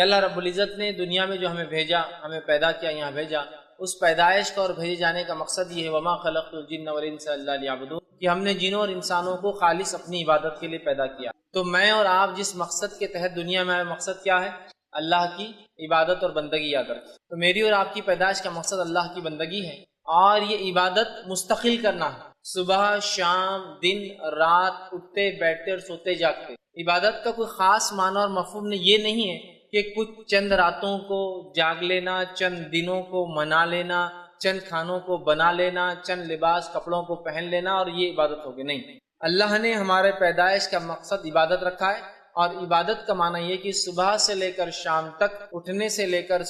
اللہ رب العزت نے دنیا میں جو ہمیں بھیجا، ہمیں پیدا کیا، یہاں بھیجا، اس پیدائش کا اور بھیجے جانے کا مقصد یہ ہے وما خلقت الجن والانس الا لیعبدون، کہ ہم نے جنوں اور انسانوں کو خالص اپنی عبادت کے لیے پیدا کیا۔ تو میں اور آپ جس مقصد کے تحت دنیا میں آئے، مقصد کیا ہے؟ اللہ کی عبادت اور بندگی یاد رکھیں۔ تو میری اور آپ کی پیدائش کا مقصد اللہ کی بندگی ہے، اور یہ عبادت مستقل کرنا ہے، صبح شام دن رات، اٹھتے بیٹھتے اور سوتے جاگتے۔ عبادت کا کوئی خاص معنی اور مفہوم یہ نہیں ہے کہ کچھ چند راتوں کو جاگ لینا، چند دنوں کو منا لینا، چند کھانوں کو بنا لینا، چند لباس کپڑوں کو پہن لینا اور یہ عبادت ہوگی۔ نہیں، اللہ نے ہمارے پیدائش کا مقصد عبادت رکھا ہے، اور عبادت کا معنی یہ کہ صبح سے لے کر شام تک، اٹھنے سے لے کر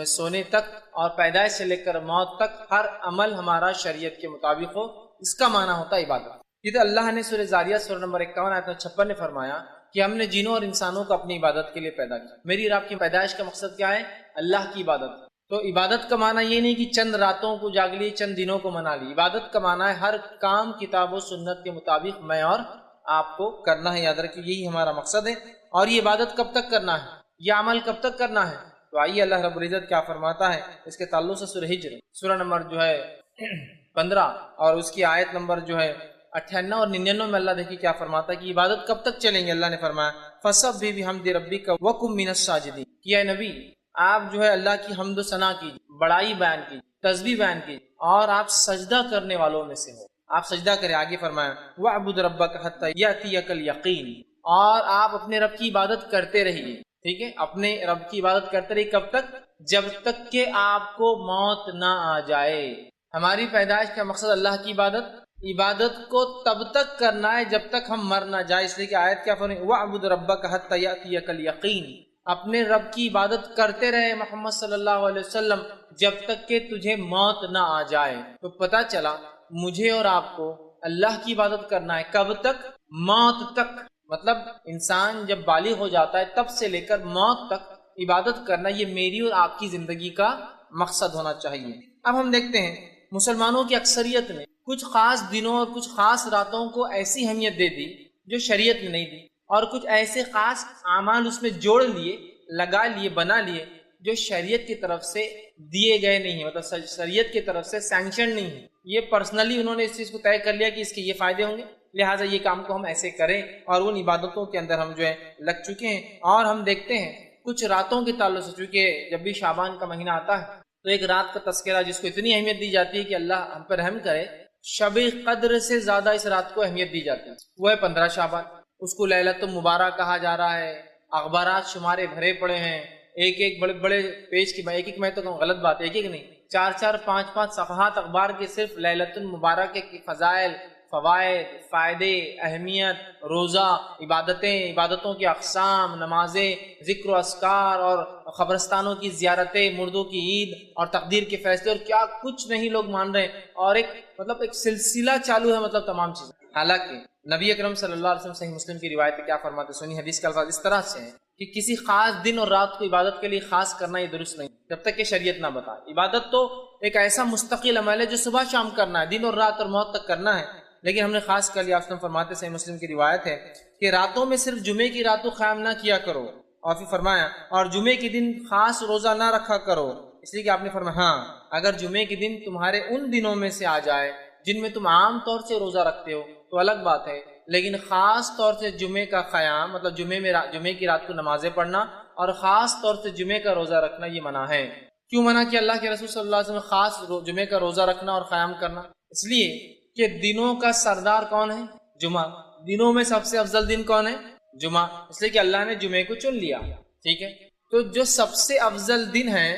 سونے تک، اور پیدائش سے لے کر موت تک ہر عمل ہمارا شریعت کے مطابق ہو، اس کا معنی ہوتا ہے عبادت۔ یہ تو اللہ نے سورہ زاریات سورہ نمبر 51 آیت 56 میں فرمایا کہ ہم نے جنوں اور انسانوں کو اپنی عبادت کے لیے پیدا کیا۔ میری اور آپ کی پیدائش کا مقصد کیا ہے؟ اللہ کی عبادت۔ تو عبادت کا معنی یہ نہیں کہ چند راتوں کو جاگ لی، چند دنوں کو منا لی۔ عبادت کا معنی ہے ہر کام کتاب و سنت کے مطابق میں اور آپ کو کرنا ہے، یاد رکھیے یہی ہمارا مقصد ہے۔ اور یہ عبادت کب تک کرنا ہے، یہ عمل کب تک کرنا ہے؟ تو آئیے اللہ رب العزت کیا فرماتا ہے اس کے تعلق سے سورہ ہجر سورہ نمبر 15 اور اس کی آیت نمبر 98 اور 99 میں اللہ دیکھیے کیا فرماتا ہے کہ عبادت کب تک چلیں گے۔ اللہ نے فرمایا فَسَبِّحْ بِحَمْدِ رَبِّكَ وَكُن مِّنَ السَّاجِدِينَ، کہ اے نبی آپ اللہ کی حمد و ثنا کیجیے، بڑائی بیان کیجیے، تسبیح بیان کیجیے، اور آپ سجدہ کرنے والوں میں سے ہو، آپ سجدہ کریں۔ آگے فرمایا وَاعْبُدْ رَبَّكَ حَتَّى يَأْتِيَكَ الْيَقِينُ، اور آپ اپنے رب کی عبادت کرتے رہیے، ٹھیک ہے، اپنے رب کی عبادت کرتے رہیے، کب تک؟ جب تک کہ آپ کو موت نہ آ جائے۔ ہماری پیدائش کا مقصد اللہ کی عبادت کو تب تک کرنا ہے جب تک ہم مر نہ جائے، اس لیے کہ آیت کیا فرمائی وَاعْبُدْ رَبَّكَ حَتَّى يَأْتِيَكَ الْيَقِينُ، اپنے رب کی عبادت کرتے رہے محمد صلی اللہ علیہ وسلم جب تک کہ تجھے موت نہ آ جائے۔ تو پتہ چلا مجھے اور آپ کو اللہ کی عبادت کرنا ہے کب تک؟ موت تک۔ مطلب انسان جب بالغ ہو جاتا ہے تب سے لے کر موت تک عبادت کرنا، یہ میری اور آپ کی زندگی کا مقصد ہونا چاہیے۔ اب ہم دیکھتے ہیں مسلمانوں کی اکثریت نے کچھ خاص دنوں اور کچھ خاص راتوں کو ایسی اہمیت دے دی جو شریعت میں نہیں دی، اور کچھ ایسے خاص اعمال اس میں جوڑ لیے، لگا لیے، بنا لیے جو شریعت کی طرف سے دیے گئے نہیں ہیں، مطلب شریعت کی طرف سے سینکشن نہیں ہے۔ یہ پرسنلی انہوں نے اس چیز کو طے کر لیا کہ اس کے یہ فائدے ہوں گے، لہٰذا یہ کام کو ہم ایسے کریں، اور ان عبادتوں کے اندر ہم لگ چکے ہیں۔ اور ہم دیکھتے ہیں کچھ راتوں کے تعلق سے، چونکہ جب بھی شعبان کا مہینہ آتا ہے تو ایک رات کا تذکرہ جس کو اتنی اہمیت دی جاتی ہے کہ اللہ ہم پر رحم کرے، شب قدر سے زیادہ اس رات کو اہمیت دی جاتی ہے، وہ ہے 15 شعبان۔ اس کو لیلۃ المبارک کہا جا رہا ہے، اخبارات شمارے بھرے پڑے ہیں، ایک بڑے بڑے پیج کی، ایک میں تو غلط بات ہے، ایک نہیں، 4 5 صفحات اخبار کے صرف لیلۃ المبارک کے فضائل، فوائد، فائدے، اہمیت، روزہ، عبادتوں کی اقسام، نمازیں، ذکر و اذکار اور قبرستانوں کی زیارتیں، مردوں کی عید اور تقدیر کے فیصلے، اور کیا کچھ نہیں لوگ مان رہے ہیں، اور ایک سلسلہ چالو ہے، مطلب تمام چیزیں۔ حالانکہ نبی اکرم صلی اللہ علیہ وسلم صحیح مسلم کی روایت میں کیا فرماتے ہیں، سنی حدیث کے الفاظ اس طرح سے ہیں کہ کسی خاص دن اور رات کو عبادت کے لیے خاص کرنا یہ درست نہیں جب تک کہ شریعت نہ بتائے۔ عبادت تو ایک ایسا مستقل عمل ہے جو صبح شام کرنا ہے، دن اور رات اور موت تک کرنا ہے، لیکن ہم نے خاص کر لیا، فرماتے صحیح مسلم کی روایت ہے کہ راتوں میں صرف جمعے کی راتوں قیام نہ کیا کرو، اور پھر فرمایا اور جمعے کے دن خاص روزہ نہ رکھا کرو، اس لیے کہ آپ نے فرمایا ہاں اگر جمعے کے دن تمہارے ان دنوں میں سے آ جائے جن میں تم عام طور سے روزہ رکھتے ہو تو الگ بات ہے، لیکن خاص طور سے جمعے کا قیام، مطلب جمعے کی رات کو نمازیں پڑھنا اور خاص طور سے جمعے کا روزہ رکھنا یہ منع ہے۔ کیوں منع کیا اللہ کے رسول صلی اللہ علیہ وسلم خاص جمعے کا روزہ رکھنا اور قیام کرنا؟ اس لیے کہ دنوں کا سردار کون ہے؟ جمعہ۔ دنوں میں سب سے افضل دن کون ہے؟ جمعہ، اس لیے کہ اللہ نے جمعے کو چن لیا، ٹھیک ہے۔ تو جو سب سے افضل دن ہے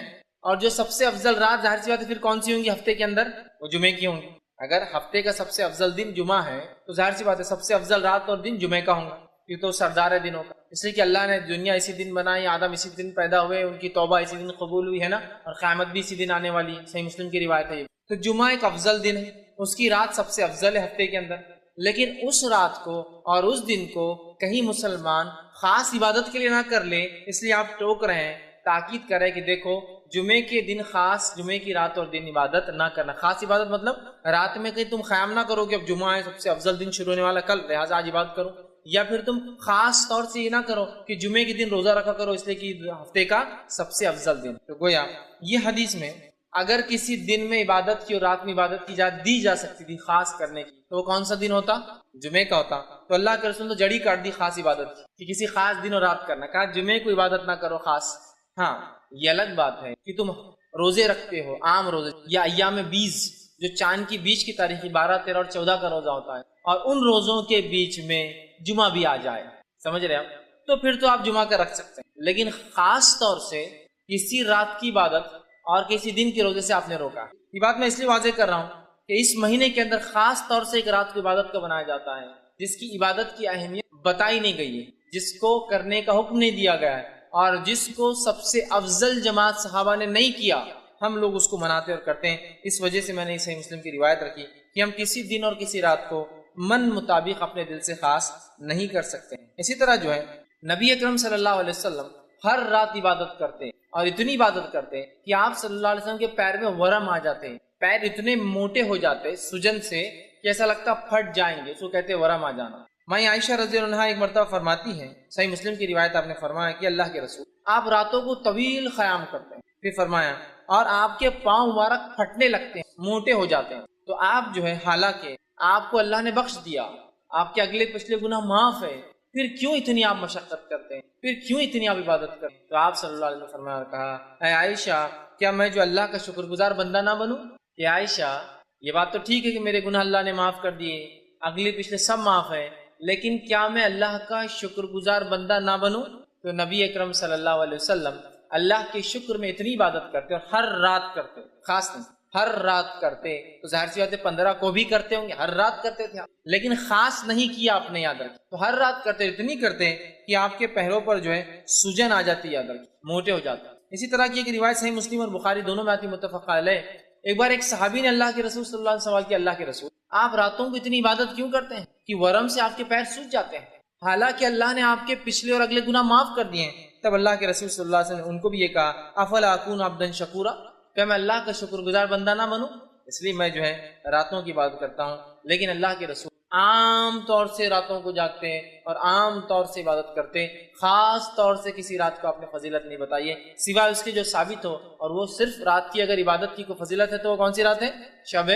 اور جو سب سے افضل رات، ظاہر سی بات ہے پھر کون سی ہوں گی ہفتے کے اندر؟ وہ جمعے کی ہوں گی۔ اگر ہفتے کا سب سے افضل دن جمعہ ہے تو ظاہر سی بات ہے سب سے افضل رات اور دن جمعے کا ہوں گا، یہ تو سردار ہے دنوں کا، اس لیے کہ اللہ نے دنیا اسی دن بنائی، آدم اسی دن پیدا ہوئے، ان کی توبہ اسی دن قبول ہوئی ہے نا، اور قیامت بھی اسی دن آنے والی ہے، صحیح مسلم کی روایت ہے۔ تو جمعہ ایک افضل دن ہے، اس کی رات سب سے افضل ہے ہفتے کے اندر، لیکن اس رات کو اور اس دن کو کہیں مسلمان خاص عبادت کے لیے نہ کر لے، اس لیے آپ ٹوک رہے ہیں، تاکید کریں کہ دیکھو جمعے کے دن خاص، جمعے کی رات اور دن عبادت نہ کرنا۔ خاص عبادت مطلب رات میں کہیں تم قیام نہ کرو کہ اب جمعہ ہے، سب سے افضل دن شروع ہونے والا کل، لہٰذا آج عبادت کرو، یا پھر تم خاص طور سے یہ نہ کرو کہ جمعے کے دن روزہ رکھا کرو اس لیے کہ ہفتے کا سب سے افضل دن. تو گویا یہ حدیث میں اگر کسی دن میں عبادت کی اور رات میں عبادت کی دی جا سکتی تھی خاص کرنے کی تو وہ کون سا دن ہوتا؟ جمعے کا ہوتا. تو اللہ کے رسول نے تو جڑی کاٹ دی خاص عبادت کی کہ کسی خاص دن اور رات کرنا. کہا جمعے کو عبادت نہ کرو خاص. ہاں یہ الگ بات ہے کہ تم روزے رکھتے ہو عام روزے یا ایام 20 جو چاند کی بیچ کی تاریخ 12 13 اور 14 کا روزہ ہوتا ہے اور ان روزوں کے بیچ میں جمعہ بھی آ جائے, سمجھ رہے ہیں, تو پھر تو آپ جمعہ کا رکھ سکتے ہیں. لیکن خاص طور سے کسی رات کی عبادت اور کسی دن کے روزے سے آپ نے روکا. یہ بات میں اس لیے واضح کر رہا ہوں کہ اس مہینے کے اندر خاص طور سے ایک رات کی عبادت کو بنایا جاتا ہے جس کی عبادت کی اہمیت بتائی نہیں گئی ہے, جس کو کرنے کا حکم نہیں دیا گیا ہے اور جس کو سب سے افضل جماعت صحابہ نے نہیں کیا, ہم لوگ اس کو مناتے اور کرتے ہیں. اس وجہ سے میں نے صحیح مسلم کی روایت رکھی کہ ہم کسی دن اور کسی رات کو من مطابق اپنے دل سے خاص نہیں کر سکتے ہیں. اسی طرح جو ہے نبی اکرم صلی اللہ علیہ وسلم ہر رات عبادت کرتے ہیں اور اتنی عبادت کرتے ہیں کہ آپ صلی اللہ علیہ وسلم کے پیر میں ورم آ جاتے ہیں, پیر اتنے موٹے ہو جاتے سجن سے کہ ایسا لگتا پھٹ جائیں گے, اس کو کہتے ہیں ورم آ جانا. ماں عائشہ رضی اللہ عنہا ایک مرتبہ فرماتی ہیں, صحیح مسلم کی روایت آپ نے فرمایا کہ اللہ کے رسول آپ راتوں کو طویل قیام کرتے ہیں. پھر فرمایا اور آپ کے پاؤں مبارک پھٹنے لگتے ہیں, موٹے ہو جاتے ہیں. تو آپ جو ہے حالانکہ آپ کو اللہ نے بخش دیا, آپ کے اگلے پچھلے گناہ معاف ہے, پھر کیوں اتنی آپ مشقت کرتے ہیں, پھر کیوں اتنی آپ عبادت کرتے ہیں؟ تو آپ صلی اللہ علیہ وسلم فرمایا اور کہا اے عائشہ کیا میں جو اللہ کا شکر گزار بندہ نہ بنوں؟ کہ عائشہ یہ بات تو ٹھیک ہے کہ میرے گناہ اللہ نے معاف کر دیے, اگلے پچھلے سب معاف ہے, لیکن کیا میں اللہ کا شکر گزار بندہ نہ بنوں؟ تو نبی اکرم صلی اللہ علیہ وسلم اللہ کے شکر میں اتنی عبادت کرتے اور ہر رات کرتے, خاص نہیں ہر رات کرتے. تو ظاہر سی بات ہے 15 کو بھی کرتے ہوں گے, ہر رات کرتے تھے آپ, لیکن خاص نہیں کیا آپ نے, یاد رکھیں. تو ہر رات کرتے, اتنی کرتے کہ آپ کے پیروں پر جو ہے سجن آ جاتی, یاد رکھیں, موٹے ہو جاتے. اسی طرح کی ایک روایت صحیح مسلم اور بخاری دونوں میں آتی, متفق علیہ. ایک بار ایک صحابی نے اللہ کے رسول صلی اللہ علیہ وسلم سوال کیا, اللہ کے رسول آپ راتوں کو اتنی عبادت کیوں کرتے ہیں کہ ورم سے آپ کے پیر سوج جاتے ہیں, حالانکہ اللہ نے آپ کے پچھلے اور اگلے گناہ معاف کر دیے ہیں؟ تب اللہ کے رسول صلی اللہ علیہ وسلم نے ان کو بھی یہ کہا افلا اکون عبدا شکورا, کہ میں اللہ کا شکر گزار بندہ نہ بنوں, اس لیے میں جو ہے راتوں کی عبادت کرتا ہوں. لیکن اللہ کے رسول عام طور سے راتوں کو جاگتے ہیں اور عام طور سے عبادت کرتے ہیں, خاص طور سے کسی رات کو آپ نے فضیلت نہیں بتائی ہے سوائے اس کے جو ثابت ہو, اور وہ صرف رات کی اگر عبادت کی کوئی فضیلت ہے تو وہ کون سی رات ہے؟ شب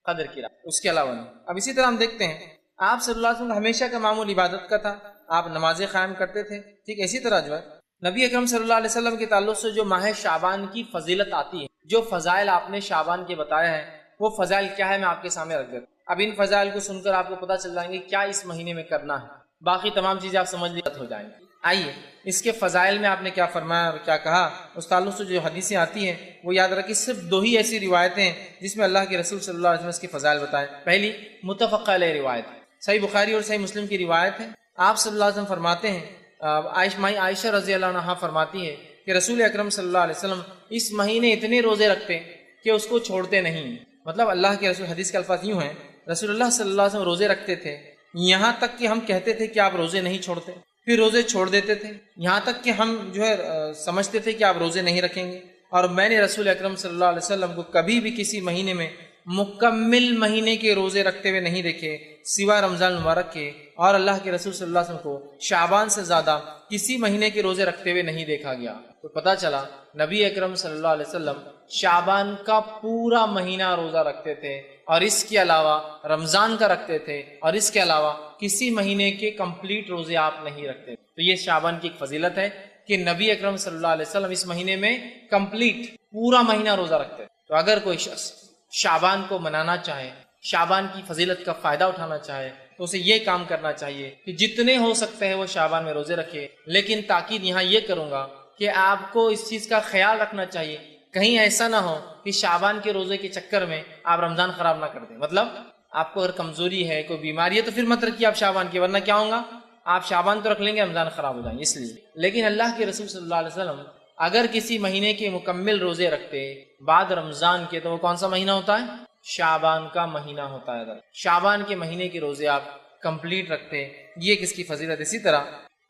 قدر کی رات, اس کے علاوہ نہیں. اب اسی طرح ہم دیکھتے ہیں آپ صلی اللہ علیہ وسلم ہمیشہ کا معمول عبادت کا تھا, آپ نمازیں قائم کرتے تھے. ٹھیک اسی طرح جو ہے نبی اکرم صلی اللہ علیہ وسلم کے تعلق سے جو ماہ شعبان کی فضیلت آتی ہے, جو فضائل آپ نے شعبان کے بتایا ہے, وہ فضائل کیا ہے میں آپ کے سامنے رکھ دیتا ہوں. اب ان فضائل کو سن کر آپ کو پتہ چل جائیں گے کیا اس مہینے میں کرنا ہے, باقی تمام چیزیں آپ سمجھ لیے ہو جائیں گی. آئیے اس کے فضائل میں آپ نے کیا فرمایا اور کیا کہا, اس تعلق سے جو حدیثیں آتی ہیں وہ یاد رکھیں. صرف 2 ہی ایسی روایتیں ہیں جس میں اللہ کے رسول صلی اللہ علیہ وسلم اس کے فضائل بتائیں. پہلی متفق علیہ روایت, صحیح بخاری اور صحیح مسلم کی روایت ہے. آپ صلی اللہ علیہ وسلم فرماتے ہیں, عائشہ رضی اللہ عنہا فرماتی ہے کہ رسول اکرم صلی اللہ علیہ وسلم اس مہینے اتنے روزے رکھتے کہ اس کو چھوڑتے نہیں. مطلب اللہ کے رسول, حدیث کے الفاظ یوں ہیں, رسول اللہ صلی اللہ علیہ وسلم روزے رکھتے تھے یہاں تک کہ ہم کہتے تھے کہ آپ روزے نہیں چھوڑتے, پھر روزے چھوڑ دیتے تھے یہاں تک کہ ہم جو ہے سمجھتے تھے کہ آپ روزے نہیں رکھیں گے. اور میں نے رسول اکرم صلی اللہ علیہ وسلم کو کبھی بھی کسی مہینے میں مکمل مہینے کے روزے رکھتے ہوئے نہیں دیکھے سوائے رمضان المبارک کے, اور اللہ کے رسول صلی اللہ علیہ وسلم کو شعبان سے زیادہ کسی مہینے کے روزے رکھتے ہوئے نہیں دیکھا گیا. تو پتہ چلا نبی اکرم صلی اللہ علیہ وسلم شعبان کا پورا مہینہ روزہ رکھتے تھے, اور اس کے علاوہ رمضان کا رکھتے تھے, اور اس کے علاوہ کسی مہینے کے کمپلیٹ روزے آپ نہیں رکھتے. تو یہ شعبان کی ایک فضیلت ہے کہ نبی اکرم صلی اللہ علیہ وسلم اس مہینے میں کمپلیٹ پورا مہینہ روزہ رکھتے. تو اگر کوئی شخص شعبان کو منانا چاہے, شعبان کی فضیلت کا فائدہ اٹھانا چاہے, تو اسے یہ کام کرنا چاہیے کہ جتنے ہو سکتے ہیں وہ شعبان میں روزے رکھے. لیکن تاکید یہاں یہ کروں گا کہ آپ کو اس چیز کا خیال رکھنا چاہیے کہیں ایسا نہ ہو کہ شعبان کے روزے کے چکر میں آپ رمضان خراب نہ کر دیں. مطلب آپ کو اگر کمزوری ہے, کوئی بیماری ہے, تو پھر مت رکھیے آپ شعبان کی, ورنہ کیا ہوگا آپ شعبان تو رکھ لیں گے, رمضان خراب ہو جائیں گے اس لیے. لیکن اللہ کے رسول صلی اللہ علیہ وسلم اگر کسی مہینے کے مکمل روزے رکھتے بعد رمضان کے, تو وہ کون سا مہینہ ہوتا ہے؟ شعبان کا مہینہ ہوتا ہے. شعبان کے مہینے کے روزے آپ کمپلیٹ رکھتے, یہ کس کی فضیلت. اسی طرح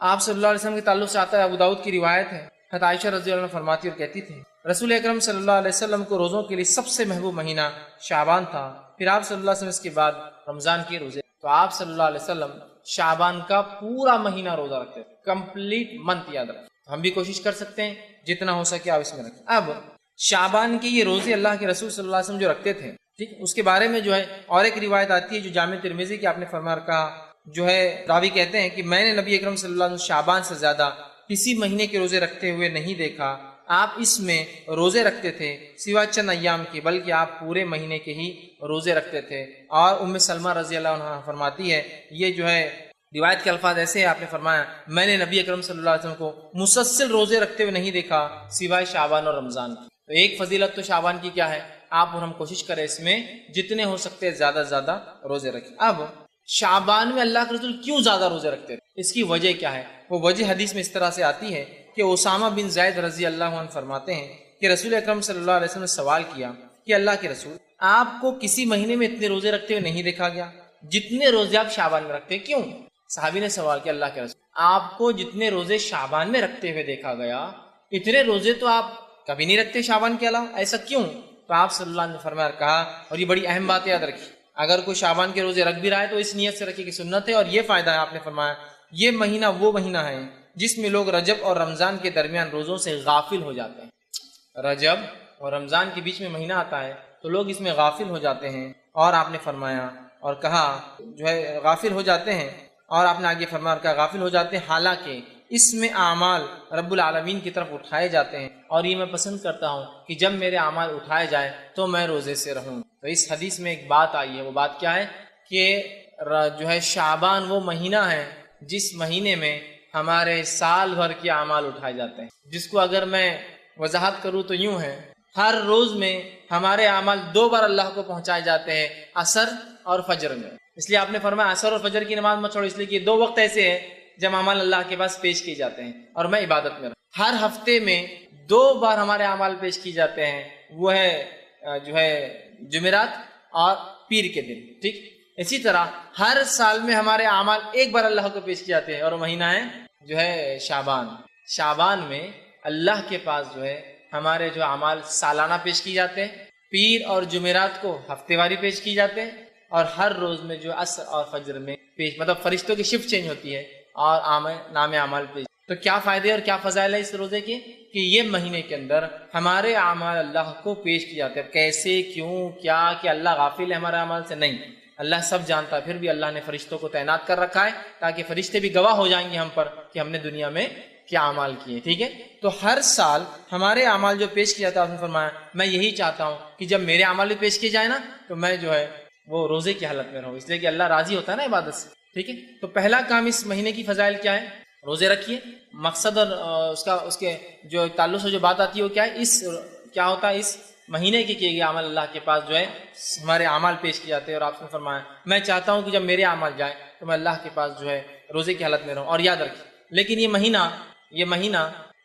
آپ صلی اللہ علیہ وسلم کے تعلق سے آتا ہے, ابو داؤد کی روایت ہے, حضرت عائشہ رضی اللہ عنہ فرماتی اور کہتی تھی رسول اکرم صلی اللہ علیہ وسلم کو روزوں کے لیے سب سے محبوب مہینہ شعبان تھا, پھر آپ صلی اللہ علیہ وسلم اس کے بعد رمضان کے روزے. تو آپ صلی اللہ علیہ وسلم شعبان کا پورا مہینہ روزہ رکھتے تھے، کمپلیٹ منتھ یاد رکھیں. ہم بھی کوشش کر سکتے ہیں جتنا ہو سکے آپ اس میں رکھیں. اب شعبان کے یہ روزے اللہ کے رسول صلی اللہ علیہ وسلم جو رکھتے تھے، ٹھیک، اس کے بارے میں جو ہے اور ایک روایت آتی ہے جو جامع ترمذی کی آپ نے فرمایا کہا، جو ہے راوی کہتے ہیں کہ میں نے نبی اکرم صلی اللہ علیہ وسلم شعبان سے زیادہ کسی مہینے کے روزے رکھتے ہوئے نہیں دیکھا. آپ اس میں روزے رکھتے تھے سوا چند ایام کی، بلکہ آپ پورے مہینے کے ہی روزے رکھتے تھے. اور ام سلمہ رضی اللہ عنہ فرماتی ہے، یہ جو ہے روایت کے الفاظ ایسے ہیں، آپ نے فرمایا میں نے نبی اکرم صلی اللہ علیہ وسلم کو مسلسل روزے رکھتے ہوئے نہیں دیکھا سوائے شعبان اور رمضان کی. تو ایک فضیلت تو شعبان کی کیا ہے، آپ اور ہم کوشش کریں اس میں جتنے ہو سکتے زیادہ سے زیادہ روزے رکھیں. اب شعبان میں اللہ کے رسول کیوں زیادہ روزے رکھتے تھے، اس کی وجہ کیا ہے؟ وہ وجہ حدیث میں اس طرح سے آتی ہے کہ اسامہ بن زید رضی اللہ عنہ فرماتے ہیں کہ رسول اکرم صلی اللہ علیہ وسلم نے سوال کیا کہ اللہ کے رسول، آپ کو کسی مہینے میں اتنے روزے رکھتے ہوئے نہیں دیکھا گیا جتنے روزے آپ شعبان میں رکھتے ہیں، کیوں؟ صحابی نے سوال کیا اللہ کے رسول، آپ کو جتنے روزے شعبان میں رکھتے ہوئے دیکھا گیا اتنے روزے تو آپ کبھی نہیں رکھتے شعبان کے علاوہ، ایسا کیوں؟ تو آپ صلی اللہ علیہ وسلم نے فرمایا کہا، اور یہ بڑی اہم بات یاد رکھی، اگر کوئی شعبان کے روزے رکھ بھی رہا ہے تو اس نیت سے رکھے کہ سنت ہے. اور یہ فائدہ ہے، آپ نے فرمایا یہ مہینہ وہ مہینہ ہے جس میں لوگ رجب اور رمضان کے درمیان روزوں سے غافل ہو جاتے ہیں. رجب اور رمضان کے بیچ میں مہینہ آتا ہے تو لوگ اس میں غافل ہو جاتے ہیں. اور آپ نے فرمایا اور کہا جو ہے غافل ہو جاتے ہیں، اور آپ نے آگے فرمایا کہا غافل ہو جاتے ہیں، حالانکہ اس میں اعمال رب العالمین کی طرف اٹھائے جاتے ہیں، اور یہ میں پسند کرتا ہوں کہ جب میرے اعمال اٹھائے جائے تو میں روزے سے رہوں. تو اس حدیث میں ایک بات آئی ہے، وہ بات کیا ہے کہ جو ہے شعبان وہ مہینہ ہے جس مہینے میں ہمارے سال بھر کے اعمال اٹھائے جاتے ہیں، جس کو اگر میں وضاحت کروں تو یوں ہے، ہر روز میں ہمارے اعمال 2 بار اللہ کو پہنچائے جاتے ہیں، عصر اور فجر میں. اس لیے آپ نے فرمایا عصر اور فجر کی نماز مت چھوڑو، اس لیے کہ 2 وقت ایسے ہیں جب اعمال اللہ کے پاس پیش کیے جاتے ہیں اور میں عبادت میں رہوں. ہر ہفتے میں 2 بار ہمارے اعمال پیش کیے جاتے ہیں، وہ ہے جو ہے جمعرات اور پیر کے دن، ٹھیک. اسی طرح ہر سال میں ہمارے اعمال 1 بار اللہ کو پیش کیے جاتے ہیں، اور وہ مہینہ ہے جو ہے شعبان. شعبان میں اللہ کے پاس جو ہے ہمارے جو اعمال سالانہ پیش کیے جاتے ہیں، پیر اور جمعرات کو ہفتے واری پیش کیے جاتے ہیں، اور ہر روز میں جو عصر اور فجر میں پیش، مطلب فرشتوں کی شفٹ چینج ہوتی ہے اور نام اعمال پیش. تو کیا فائدے اور کیا فضائل ہے اس روزے کے کہ یہ مہینے کے اندر ہمارے اعمال اللہ کو پیش کیے جاتے ہیں. کیسے، کیوں، کیا کہ اللہ غافل ہے ہمارے اعمال سے؟ نہیں، اللہ سب جانتا ہے. پھر بھی اللہ نے فرشتوں کو تعینات کر رکھا ہے تاکہ فرشتے بھی گواہ ہو جائیں گے ہم پر کہ ہم نے دنیا میں کیا اعمال کیے. ٹھیک ہے، تو ہر سال ہمارے اعمال جو پیش کیا جاتا ہے، آپ نے فرمایا میں یہی چاہتا ہوں کہ جب میرے اعمال بھی پیش کیے جائے نا تو میں جو ہے وہ روزے کی حالت میں رہوں، اس لیے کہ اللہ راضی ہوتا ہے نا عبادت سے. ٹھیک ہے، تو پہلا کام اس مہینے کی فضائل کیا ہے؟ روزے رکھیے. مقصد اور اس کے جو تعلق سے جو بات آتی ہے وہ کیا ہے؟ کیا ہوتا ہے اس مہینے کے کیے گئے عمل اللہ کے پاس جو ہے ہمارے اعمال پیش کیے جاتے ہیں. اور آپ نے فرمایا میں چاہتا ہوں کہ جب میرے اعمال جائیں تو میں اللہ کے پاس جو ہے روزے کی حالت میں رہوں. اور یاد رکھیے، لیکن یہ مہینہ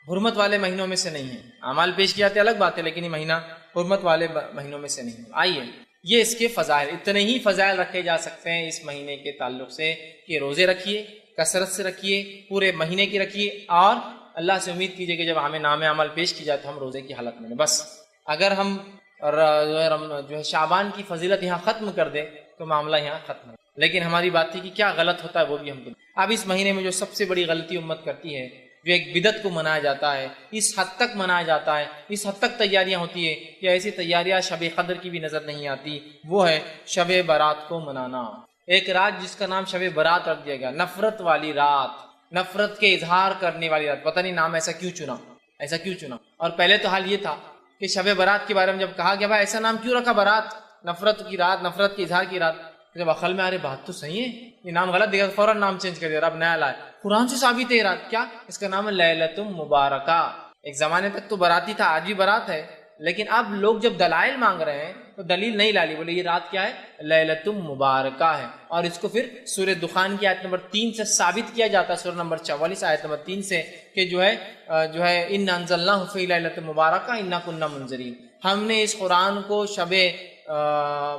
حرمت والے مہینوں میں سے نہیں ہے. اعمال پیش کیے جاتے الگ بات ہے، لیکن یہ مہینہ حرمت والے مہینوں میں سے نہیں ہے. آئیے یہ اس کے فضائل، اتنے ہی فضائل رکھے جا سکتے ہیں اس مہینے کے تعلق سے کہ روزے رکھیے، کثرت سے رکھیے، پورے مہینے کی رکھیے، اور اللہ سے امید کیجیے کہ جب ہمیں نام عمل پیش کی جائے تو ہم روزے کی حالت میں ہیں. بس اگر ہم جو ہے شعبان کی فضیلت یہاں ختم کر دیں تو معاملہ یہاں ختم ہے. لیکن ہماری بات تھی کہ کیا غلط ہوتا ہے وہ بھی ہم کو. اب اس مہینے میں جو سب سے بڑی غلطی امت کرتی ہے، جو ایک بدعت کو منایا جاتا ہے، اس حد تک منایا جاتا ہے، اس حد تک تیاریاں ہوتی ہے کہ ایسی تیاریاں شب قدر کی بھی نظر نہیں آتی، وہ ہے شب برات کو منانا. ایک رات جس کا نام شب برات رکھ دیا گیا، نفرت والی رات، نفرت کے اظہار کرنے والی رات. پتہ نہیں نام ایسا کیوں چنا. اور پہلے تو حال یہ تھا کہ شب برات کے بارے میں جب کہا گیا بھائی ایسا نام کیوں رکھا برات، نفرت کی رات، نفرت کے اظہار کی رات، جب عقل میں آ رہے بات تو صحیح ہے، یہ نام غلط دیا، فوراً نام چینج کر دیا، اب نیا لائے. قرآن سے ثابت ہے یہ رات، کیا اس کا نام ہے لیلۃ مبارکہ. ایک زمانے تک تو براتی تھا، آج بھی برات ہے، لیکن اب لوگ جب دلائل مانگ رہے ہیں تو دلیل نہیں لالی، بولے یہ رات کیا ہے؟ لیلۃ مبارکہ ہے. اور اس کو پھر سورہ دخان کی آیت نمبر 3 سے ثابت کیا جاتا ہے، سورہ نمبر 44 آیت نمبر 3 سے، کہ جو ہے انا انزلناہ فی لیلۃ مبارکہ انا کنا منذرین. ہم نے اس قرآن کو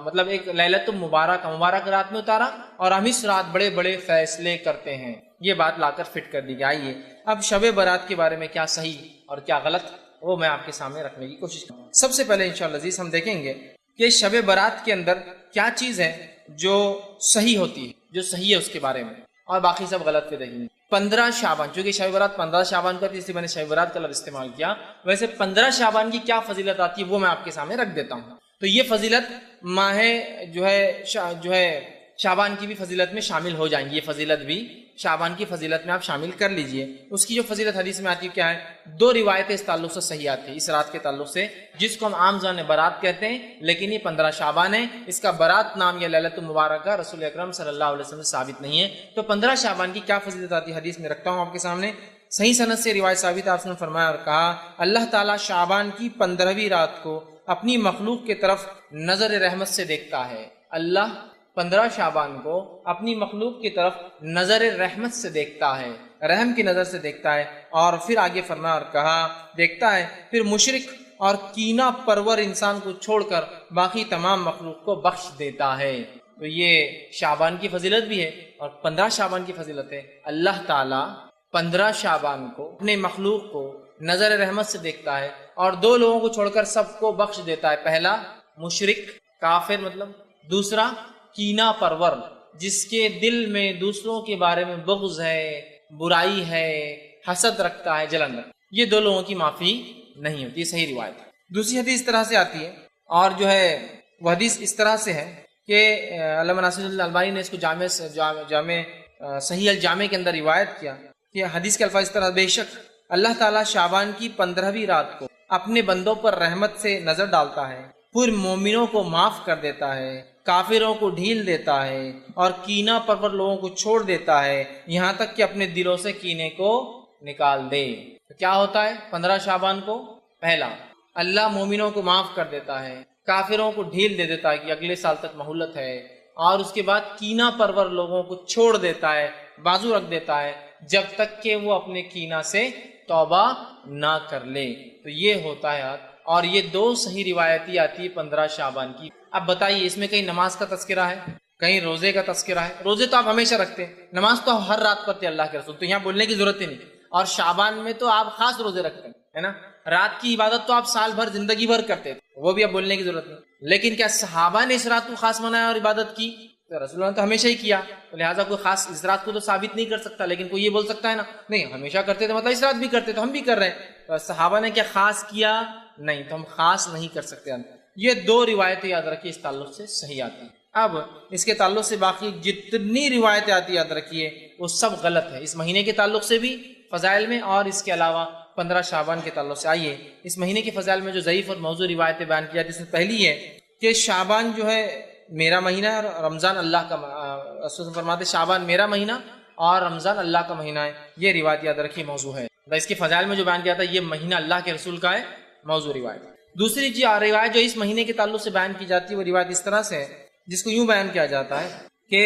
مطلب ایک لیلۃ مبارک رات میں اتارا، اور ہم اس رات بڑے بڑے فیصلے کرتے ہیں. یہ بات لا کر فٹ کر دی گئی. آئیے اب شب برات کے بارے میں کیا صحیح اور کیا غلط وہ میں آپ کے سامنے رکھنے کی کوشش کروں. سب سے پہلے انشاءاللہ عزیز ہم دیکھیں گے کہ شب برات کے اندر کیا چیز ہے جو صحیح ہوتی ہے، جو صحیح ہے اس کے بارے میں. اور باقی سب غلط پہ دلیل۔ 15 شعبان، چونکہ شب برات 15 شعبان کو آتی ہے اس لیے میں نے شب برات کا لفظ استعمال کیا۔ ویسے 15 شعبان کی کیا فضیلت آتی ہے وہ میں آپ کے سامنے رکھ دیتا ہوں۔ تو یہ فضیلت ماہ جو ہے شعبان کی بھی فضیلت میں شامل ہو جائیں گی، یہ فضیلت بھی شعبان کی فضیلت میں آپ شامل کر لیجئے۔ اس کی جو فضیلت حدیث میں آتی ہے کیا ہے؟ 2 روایتیں اس تعلق سے صحیح آتی ہیں، اس رات کے تعلق سے، جس کو ہم عام زبان میں برات کہتے ہیں، لیکن یہ 15 شعبان ہے۔ اس کا برات نام یا لیلۃ المبارکہ رسول اکرم صلی اللہ علیہ وسلم سے ثابت نہیں ہے۔ تو 15 شعبان کی کیا فضیلت آتی ہے حدیث میں رکھتا ہوں آپ کے سامنے۔ صحیح سند سے روایت ثابت ہے، آپ نے فرمایا اور کہا اللہ تعالیٰ شعبان کی 15ویں رات کو اپنی مخلوق کی طرف نظر رحمت سے دیکھتا ہے۔ اللہ 15 شعبان کو اپنی مخلوق کی طرف نظر رحمت سے دیکھتا ہے، رحم کی نظر سے دیکھتا ہے۔ اور پھر آگے فرمایا اور کہا دیکھتا ہے، پھر مشرک اور کینہ پرور انسان کو چھوڑ کر باقی تمام مخلوق کو بخش دیتا ہے۔ تو یہ شعبان کی فضیلت بھی ہے اور 15 شعبان کی فضیلت ہے۔ اللہ تعالیٰ 15 شعبان کو اپنے مخلوق کو نظر رحمت سے دیکھتا ہے اور 2 لوگوں کو چھوڑ کر سب کو بخش دیتا ہے۔ پہلا مشرک کافر، مطلب دوسرا کینہ پرور، جس کے دل میں دوسروں کے بارے میں بغض ہے، برائی ہے، حسد رکھتا ہے، جلن رکھتا ہے۔ یہ 2 لوگوں کی معافی نہیں ہوتی، صحیح روایت ہے۔ دوسری حدیث اس طرح سے آتی ہے اور جو ہے وہ حدیث اس طرح سے ہے کہ علامہ ناصر اللہ البانی نے اس کو جامع صحیح الجامع کے اندر روایت کیا کہ حدیث کے الفاظ اس طرح، بے شک اللہ تعالیٰ شعبان کی 15ویں رات کو اپنے بندوں پر رحمت سے نظر ڈالتا ہے، پھر مومنوں کو معاف کر دیتا ہے، کافروں کو ڈھیل دیتا ہے اور کینہ پرور لوگوں کو چھوڑ دیتا ہے، یہاں تک کہ اپنے دلوں سے کینے کو نکال دے۔ تو کیا ہوتا ہے 15 شعبان کو؟ پہلا، اللہ مومنوں کو معاف کر دیتا ہے، کافروں کو ڈھیل دے دیتا ہے کہ اگلے سال تک مہلت ہے، اور اس کے بعد کینہ پرور لوگوں کو چھوڑ دیتا ہے، بازو رکھ دیتا ہے جب تک کہ وہ اپنے کینہ سے توبہ نہ کر لے۔ تو یہ ہوتا ہے، اور یہ 2 صحیح روایتی آتی ہے 15 شعبان کی۔ اب بتائیے اس میں کہیں نماز کا تذکرہ ہے، کہیں روزے کا تذکرہ ہے؟ روزے تو آپ ہمیشہ رکھتے ہیں، نماز تو ہر رات پڑھتے ہیں اللہ کے رسول، تو یہاں بولنے کی ضرورت ہی نہیں۔ اور شعبان میں تو آپ خاص روزے رکھتے ہیں، ہے نا؟ رات کی عبادت تو آپ سال بھر زندگی بھر کرتے تھے، وہ بھی اب بولنے کی ضرورت نہیں۔ لیکن کیا صحابہ نے اس رات کو خاص منایا اور عبادت کی؟ تو رسول اللہ نے تو ہمیشہ ہی کیا، تو لہٰذا کوئی خاص اس رات کو تو ثابت نہیں کر سکتا، لیکن کوئی یہ بول سکتا ہے نا نہیں ہمیشہ کرتے تھے، مطلب اس رات بھی کرتے تو ہم بھی کر رہے ہیں۔ تو صحابہ نے کیا خاص کیا؟ نہیں، تو ہم خاص نہیں کر سکتے۔ یہ 2 روایتیں یاد رکھیے اس تعلق سے صحیح آتی ہیں۔ اب اس کے تعلق سے باقی جتنی روایتیں آتی یاد رکھیے وہ سب غلط ہے، اس مہینے کے تعلق سے بھی فضائل میں، اور اس کے علاوہ 15 شعبان کے تعلق سے۔ آئیے اس مہینے کے فضائل میں جو ضعیف اور موضوع روایتیں بیان کی جاتی ہیں، اس میں پہلی ہے کہ شعبان جو ہے میرا مہینہ ہے اور رمضان اللہ کا، رسول فرماتے شعبان میرا مہینہ اور رمضان اللہ کا مہینہ ہے، یہ روایت یاد رکھیے موضوع ہے۔ اس کے فضائل میں جو بیان کیا تھا یہ مہینہ اللہ کے رسول کا ہے، موضوع روایت۔ دوسری روایت جو اس مہینے کے تعلق سے بیان کی جاتی ہے وہ روایت اس طرح سے ہے جس کو یوں بیان کیا جاتا ہے کہ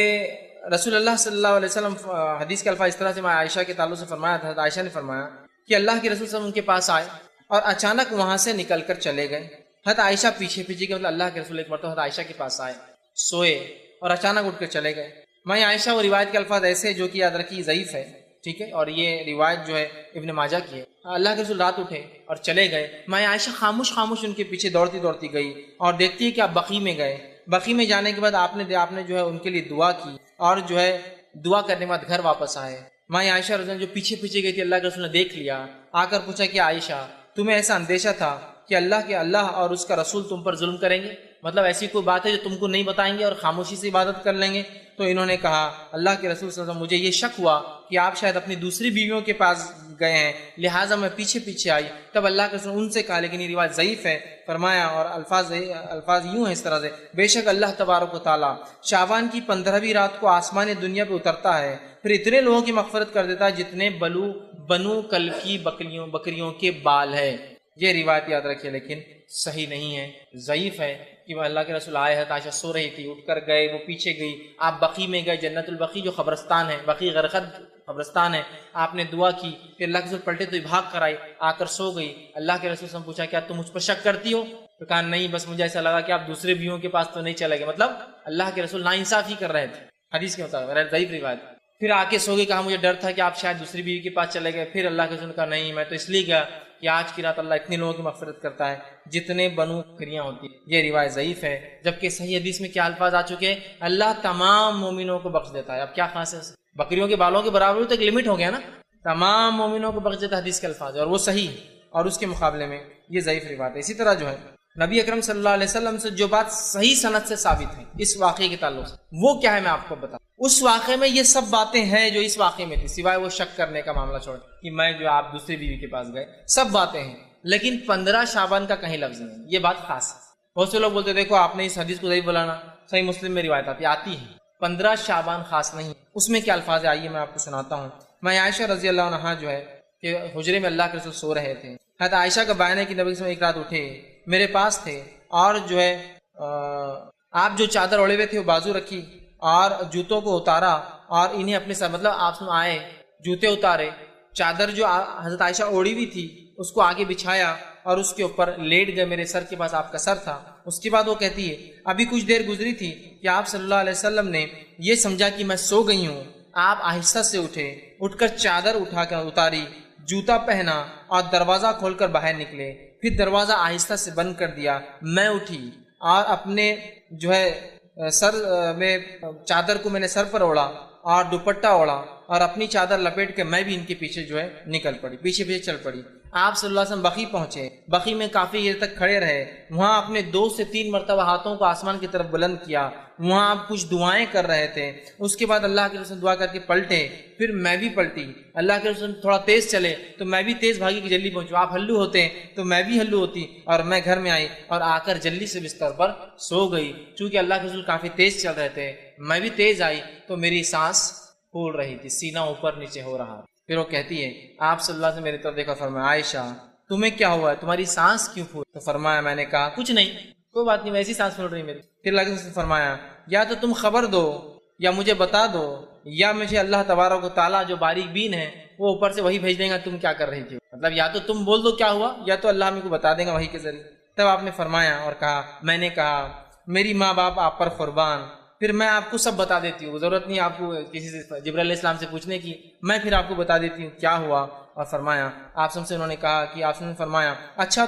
رسول اللہ صلی اللہ علیہ وسلم، حدیث کے الفاظ اس طرح سے عائشہ کے تعلق سے فرمایا تھا، عائشہ نے فرمایا کہ اللہ کے رسول صلی اللہ علیہ وسلم ان کے پاس آئے اور اچانک وہاں سے نکل کر چلے گئے۔ حضرت عائشہ پیچھے کے مطلب اللہ کے رسول ایک مرتبہ حضرت عائشہ کے پاس آئے، سوئے اور اچانک اٹھ کر چلے گئے۔ میں عائشہ وہ روایت کے الفاظ ایسے جو کہ یاد رکھی ضعیف ہے، ٹھیک ہے، اور یہ روایت جو ہے ابن ماجہ کی ہے۔ اللہ کے رسول رات اٹھے اور چلے گئے، میں عائشہ خاموش ان کے پیچھے دوڑتی گئی اور دیکھتی ہے کہ آپ بقیع میں گئے۔ بقیع میں جانے کے بعد آپ نے جو ہے ان کے لیے دعا کی اور جو ہے دعا کرنے کے بعد گھر واپس آئے۔ میں عائشہ رضی اللہ عنہا جو پیچھے گئی تھی، اللہ کے رسول نے دیکھ لیا، آ کر پوچھا کہ عائشہ تمہیں ایسا اندیشہ تھا کہ اللہ اور اس کا رسول تم پر ظلم کریں گے؟ مطلب ایسی کوئی بات ہے جو تم کو نہیں بتائیں گے اور خاموشی سے عبادت کر لیں گے؟ تو انہوں نے کہا اللہ کے رسول صلی اللہ علیہ وسلم مجھے یہ شک ہوا کہ آپ شاید اپنی دوسری بیویوں کے پاس گئے ہیں، لہٰذا میں پیچھے آئی۔ تب اللہ کے رسول ان سے کہا، لیکن یہ روایت ضعیف ہے، فرمایا اور الفاظ یوں ہیں اس طرح سے، بے شک اللہ تبارک و تعالیٰ شعبان کی 15ویں رات کو آسمان دنیا پہ اترتا ہے، پھر اتنے لوگوں کی مغفرت کر دیتا ہے جتنے بنو کل کی بکریوں کے بال ہے۔ یہ روایت یاد رکھیے لیکن صحیح نہیں ہے، ضعیف ہے کہ وہ اللہ کے رسول آئے ہیں، عائشہ سو رہی تھی، اٹھ کر گئے، وہ پیچھے گئی، آپ بقیع میں گئے، جنت البقیع جو قبرستان ہے، بقیع غرقد قبرستان ہے، آپ نے دعا کی، پھر اللہ کے رسول پلٹے تو بھاگ کر آئی، آ کر سو گئی۔ اللہ کے رسول سے پوچھا کیا تم مجھ پر شک کرتی ہو؟ تو کہا نہیں، بس مجھے ایسا لگا کہ آپ دوسرے بیویوں کے پاس تو نہیں چلے گئے، مطلب اللہ کے رسول ناانصافی کر رہے تھے حدیث کے مطابق، ضعیف روایت۔ پھر آ کے سو گئی، کہا مجھے ڈر تھا کہ آپ شاید دوسری بیوی کے پاس چلے گئے۔ پھر اللہ کے رسول نے کہا نہیں، میں تو اس لیے گیا کہ آج کی رات اللہ اتنے لوگوں کی مغفرت کرتا ہے جتنے بنو بکریاں ہوتی ہیں۔ یہ روایت ضعیف ہے، جبکہ صحیح حدیث میں کیا الفاظ آ چکے ہیں، اللہ تمام مومنوں کو بخش دیتا ہے۔ اب کیا خاص ہے، بکریوں کے بالوں کے برابر تو ایک لمٹ ہو گیا نا. تمام مومنوں کو بخشت حدیث کے الفاظ ہے اور وہ صحیح ہے، اور اس کے مقابلے میں یہ ضعیف روایت ہے. اسی طرح جو ہے نبی اکرم صلی اللہ علیہ وسلم سے جو بات صحیح سند سے ثابت ہے اس واقعے کے تعلق سے، وہ کیا ہے میں آپ کو بتاؤں. اس واقعے میں یہ سب باتیں ہیں جو اس واقعے میں تھی، سوائے وہ شک کرنے کا معاملہ چھوڑ کہ میں جو آپ دوسری بیوی کے پاس گئے، سب باتیں ہیں. لیکن 15 شعبان کا کہیں لفظ نہیں، یہ بات خاص ہے. بہت سے لوگ بولتے دیکھو آپ نے اس حدیث کو ضعیف بولانا، صحیح مسلم میں روایت آتی ہے. 15 شعبان خاص نہیں. اس میں کیا الفاظ ہے آئیے میں آپ کو سناتا ہوں. میں عائشہ رضی اللہ عنہا جو ہے کہ حجرے میں اللہ کے رسول سو رہے تھے. حضرت عائشہ کا بیان ہے کہ نبی صلی اللہ علیہ وسلم ایک رات اٹھے، میرے پاس تھے، اور جو ہے آپ جو چادر اوڑے ہوئے تھے وہ بازو رکھی اور جوتوں کو اتارا اور انہیں اپنے ساتھ، مطلب آپ آئے، جوتے اتارے، چادر جو حضرت عائشہ اوڑی ہوئی تھی اس کو آگے بچھایا اور اس کے اوپر لیٹ گئے. میرے سر کے پاس آپ کا سر تھا. اس کے بعد وہ کہتی ہے ابھی کچھ دیر گزری تھی کہ آپ صلی اللہ علیہ وسلم نے یہ سمجھا کہ میں سو گئی ہوں. آپ آہستہ سے اٹھے، اٹھ کر چادر اٹھا کر اتاری، جوتا پہنا اور دروازہ کھول کر باہر نکلے. پھر دروازہ آہستہ سے بند کر دیا. میں اٹھی اور اپنے جو ہے سر میں چادر کو میں نے سر پر اوڑا اور دوپٹہ اوڑا اور اپنی چادر لپیٹ کے میں بھی ان کے پیچھے جو ہے نکل پڑی، پیچھے چل پڑی. آپ صلی اللہ علیہ وسلم بقی پہنچے. بقی میں کافی دیر تک کھڑے رہے. وہاں اپنے 2 سے 3 مرتبہ ہاتھوں کو آسمان کی طرف بلند کیا. وہاں آپ کچھ دعائیں کر رہے تھے. اس کے بعد اللہ کے رسول دعا کر کے پلٹے. پھر میں بھی پلٹی. اللہ کے رسول تھوڑا تیز چلے تو میں بھی تیز بھاگی کہ جلدی پہنچوں. آپ ہلو ہوتے تو میں بھی ہلو ہوتی اور میں گھر میں آئی اور آ کر جلدی سے بستر پر سو گئی. چونکہ اللہ کے رسول کافی تیز چل رہے تھے، میں بھی تیز آئی تو میری سانس پھول رہی تھی، سینہ اوپر نیچے ہو رہا. پھر وہ کہتی ہے آپ صلی اللہ علیہ وسلم میری طرف دیکھا، فرمایا عائشہ تمہیں کیا ہوا ہے، تمہاری سانس کیوں پھول؟ تو فرمایا میں نے کہا کچھ نہیں، کوئی بات نہیں، ویسی سانس پھول رہی میری. پھر اللہ نے فرمایا یا تو تم خبر دو یا مجھے بتا دو یا مجھے اللہ تبارک و تعالیٰ جو باریک بین ہے وہ اوپر سے وہی بھیج دیں گا تم کیا کر رہی تھی. مطلب یا تو تم بول دو کیا ہوا یا تو اللہ ہمیں کو بتا دیں گا وہی کے ذریعے. تب آپ نے فرمایا اور کہا میں نے کہا میری ماں باپ آپ پر قربان، پھر میں آپ کو سب بتا دیتی ہوں، ضرورت نہیں آپ کو کسی سے جبرائیل علیہ السلام سے پوچھنے کی، میں پھر آپ کو بتا دیتی ہوں کیا ہوا. اور فرمایا آپ سے انہوں نے کہا کہ آپ نے فرمایا اچھا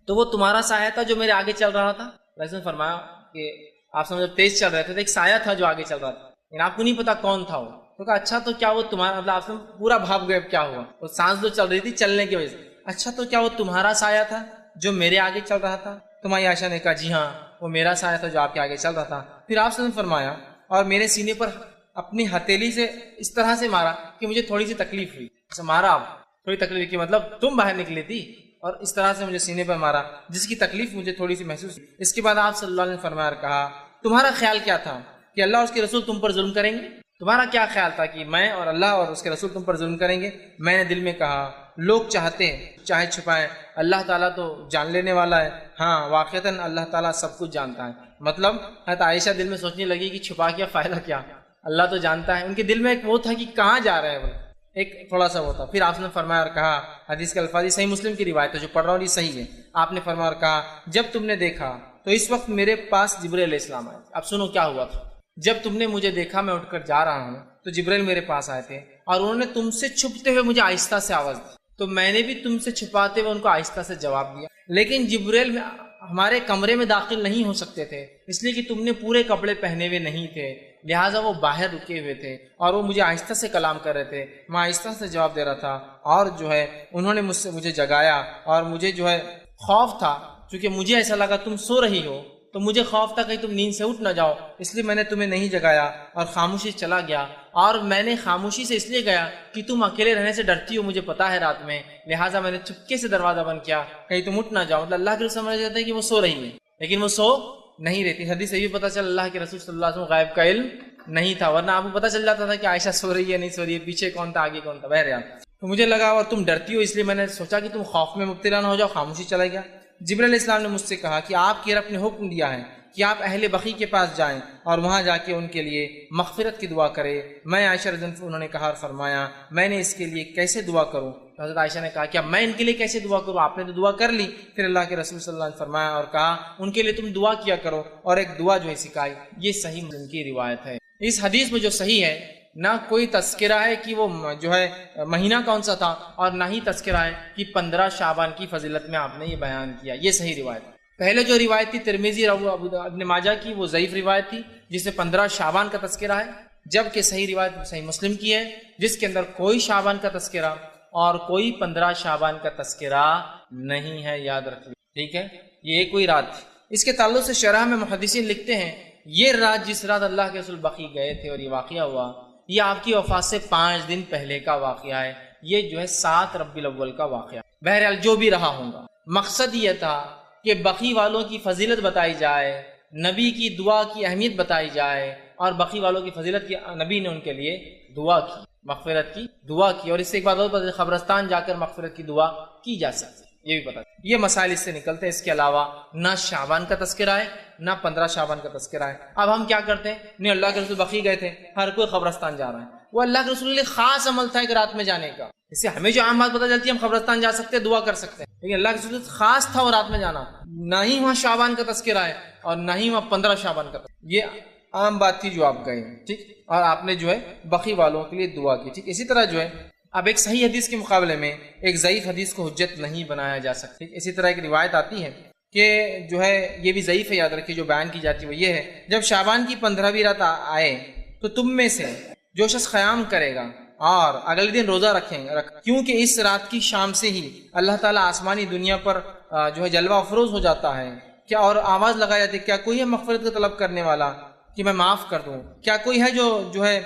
تو وہ تمہارا سایہ تھا جو میرے آگے چل رہا تھا. نے فرمایا کہ آپ سے جب تیز چل رہے تھے تو ایک سایہ تھا جو آگے چل رہا تھا، لیکن آپ کو نہیں پتا کون تھا وہ. تو کہا اچھا تو کیا وہ تمہارا، مطلب آپ سے پورا بھاگ گئے کیا ہوا، وہ سانس جو چل رہی تھی چلنے کی وجہ سے. اچھا تو کیا وہ تمہارا سایہ تھا جو میرے آگے چل رہا تھا؟ تمہاری عائشہ نے کہا جی ہاں وہ میرا سایہ تھا جو آپ کے آگے چل رہا تھا. پھر آپ نے فرمایا اور میرے سینے پر اپنی ہتھیلی سے اس طرح سے مارا کہ مجھے تھوڑی سی تکلیف ہوئی. مارا آپ تھوڑی تکلیف کی، مطلب تم باہر نکلی تھی اور اس طرح سے مجھے سینے پر مارا جس کی تکلیف مجھے تھوڑی سی محسوس ہوئی. اس کے بعد آپ صلی اللہ علیہ وسلم نے فرمایا اور کہا تمہارا خیال کیا تھا کہ اللہ اور اس کے رسول تم پر ظلم کریں گے؟ تمہارا کیا خیال تھا کہ میں اور اللہ اور اس کے رسول تم پر ظلم کریں گے؟ میں نے دل میں کہا لوگ چاہتے ہیں چاہے چھپائیں، اللہ تعالیٰ تو جان لینے والا ہے. ہاں واقعتاً اللہ تعالیٰ سب کچھ جانتا ہے. مطلب حضرت عائشہ دل میں سوچنے لگی کہ چھپا کیا فائدہ کیا، اللہ تو جانتا ہے. ان کے دل میں ایک وہ تھا کہ کہاں جا رہے ہیں وہ، ایک تھوڑا سا وہ تھا. پھر آپ نے فرمایا اور کہا، حدیث کے الفاظ صحیح مسلم کی روایت ہے جو پڑھ رہا ہوں یہ صحیح ہے. آپ نے فرمایا اور کہا جب تم نے دیکھا تو اس وقت میرے پاس جبرائیل علیہ السلام آئے. اب سنو کیا ہوا تھا. جب تم نے مجھے دیکھا میں اٹھ کر جا رہا ہوں تو جبرائیل میرے پاس آئے تھے اور انہوں نے تم سے چھپتے ہوئے مجھے آہستہ سے آواز دی، تو میں نے بھی تم سے چھپاتے ہوئے ان کو آہستہ سے جواب دیا. لیکن جبرائیل ہمارے کمرے میں داخل نہیں ہو سکتے تھے اس لیے کہ تم نے پورے کپڑے پہنے ہوئے نہیں تھے، لہٰذا وہ باہر رکے ہوئے تھے اور وہ مجھے آہستہ سے کلام کر رہے تھے. میں آہستہ سے جواب دے رہا تھا اور جو ہے انہوں نے مجھے جگایا اور مجھے جو ہے خوف تھا، چونکہ مجھے ایسا لگا تم سو رہی ہو تو مجھے خوف تھا کہیں تم نیند سے اٹھ نہ جاؤ، اس لیے میں نے تمہیں نہیں جگایا اور خاموشی سے چلا گیا. اور میں نے خاموشی سے اس لیے گیا کہ تم اکیلے رہنے سے ڈرتی ہو، مجھے پتا ہے رات میں، لہٰذا میں نے چپکے سے دروازہ بند کیا کہیں تم اٹھ نہ جاؤ. مطلب اللہ کے رسول سمجھ جاتا ہے کہ وہ سو رہی ہے لیکن وہ سو نہیں رہتی. حدیث سے یہ پتہ چل اللہ کے رسول صلی اللہ علیہ وسلم غائب کا علم نہیں تھا، ورنہ آپ کو پتہ چل جاتا تھا کہ عائشہ سو رہی ہے نہیں سو رہی ہے، پیچھے کون تھا آگے کون تھا. بہرحال تو مجھے لگا اور تم ڈرتی ہو اس لیے میں نے سوچا کہ تم خوف میں مبتلا نہ ہو جاؤ، خاموشی چلا گیا. جبرائیل علیہ السلام نے مجھ سے کہا کہ آپ کے رب نے حکم دیا ہے کہ آپ اہل بقی کے پاس جائیں اور وہاں جا کے ان کے لیے مغفرت کی دعا کرے. میں عائشہ رضی اللہ عنہا انہوں نے کہا اور فرمایا میں نے اس کے لیے کیسے دعا کروں؟ حضرت عائشہ نے کہا کیا میں ان کے لیے کیسے دعا کروں؟ آپ نے تو دعا کر لی. پھر اللہ کے رسول صلی اللہ علیہ وسلم نے فرمایا اور کہا ان کے لیے تم دعا کیا کرو اور ایک دعا جو ہے سکھائی. یہ صحیح مسلم کی روایت ہے. اس حدیث میں جو صحیح ہے نہ کوئی تذکرہ ہے کہ وہ جو ہے مہینہ کون سا تھا اور نہ ہی تذکرہ ہے کہ 15 شعبان کی فضیلت میں آپ نے یہ بیان کیا. یہ صحیح روایت ہے. پہلے جو روایت تھی ترمذی ابن ماجہ کی وہ ضعیف روایت تھی جس میں 15 شعبان کا تذکرہ ہے. جبکہ صحیح روایت صحیح مسلم کی ہے جس کے اندر کوئی شعبان کا تذکرہ اور کوئی 15 شعبان کا تذکرہ نہیں ہے، یاد رکھیے، ٹھیک ہے؟ یہ کوئی رات تھی۔ اس کے تعلق سے شرح میں محدثین لکھتے ہیں یہ رات جس رات اللہ کے رسول بقیع گئے تھے اور یہ واقعہ ہوا، یہ آپ کی وفات سے 5 دن پہلے کا واقعہ ہے، یہ جو ہے 7 ربیع الاول کا واقعہ۔ بہرحال جو بھی رہا ہوگا، مقصد یہ تھا کہ بقیع والوں کی فضیلت بتائی جائے، نبی کی دعا کی اہمیت بتائی جائے، اور بقیع والوں کی فضیلت کی نبی نے ان کے لیے دعا کی، مغفرت کی دعا کی، اور اس سے ایک بات اور پتہ قبرستان جا کر مغفرت کی دعا کی جا سکتی ہے، یہ بھی پتہ۔ یہ مسائل اس سے نکلتے ہیں۔ اس کے علاوہ نہ شعبان کا تذکرہ ہے نہ 15 شعبان کا تذکرہ ہے۔ اب ہم کیا کرتے ہیں؟ نہیں، اللہ کے رسول بقیع گئے تھے، ہر کوئی قبرستان جا رہا ہے، وہ اللہ کے رسول کے لیے خاص عمل تھا ایک رات میں جانے کا۔ اس سے ہمیں جو عام بات پتہ چلتی ہے، ہم قبرستان جا سکتے ہیں، دعا کر سکتے ہیں، لیکن اللہ کے رسول خاص تھا وہ رات میں جانا، نہ ہی وہاں شعبان کا تذکرہ ہے اور نہ ہی وہاں 15 شعبان کا تذکرہ۔ یہ عام بات تھی جو آپ گئے، ٹھیک، اور آپ نے جو ہے بقیع والوں کے لیے دعا کی، ٹھیک۔ اسی طرح جو ہے اب ایک صحیح حدیث کے مقابلے میں ایک ضعیف حدیث کو حجت نہیں بنایا جا سکتی۔ اسی طرح ایک روایت آتی ہے کہ جو ہے یہ بھی ضعیف ہے، یاد رکھیے، جو بیان کی جاتی ہے وہ یہ ہے، جب شعبان کی 15ویں رات آئے تو تم میں سے جو شخص قیام کرے گا اور اگلے دن روزہ رکھیں گا، کیونکہ اس رات کی شام سے ہی اللہ تعالیٰ آسمانی دنیا پر جو ہے جلوہ افروز ہو جاتا ہے، کیا اور آواز لگائی جاتی ہے، کیا کوئی ہے مغفرت کا طلب کرنے والا کہ میں معاف کر دوں؟ کیا کوئی ہے جو ہے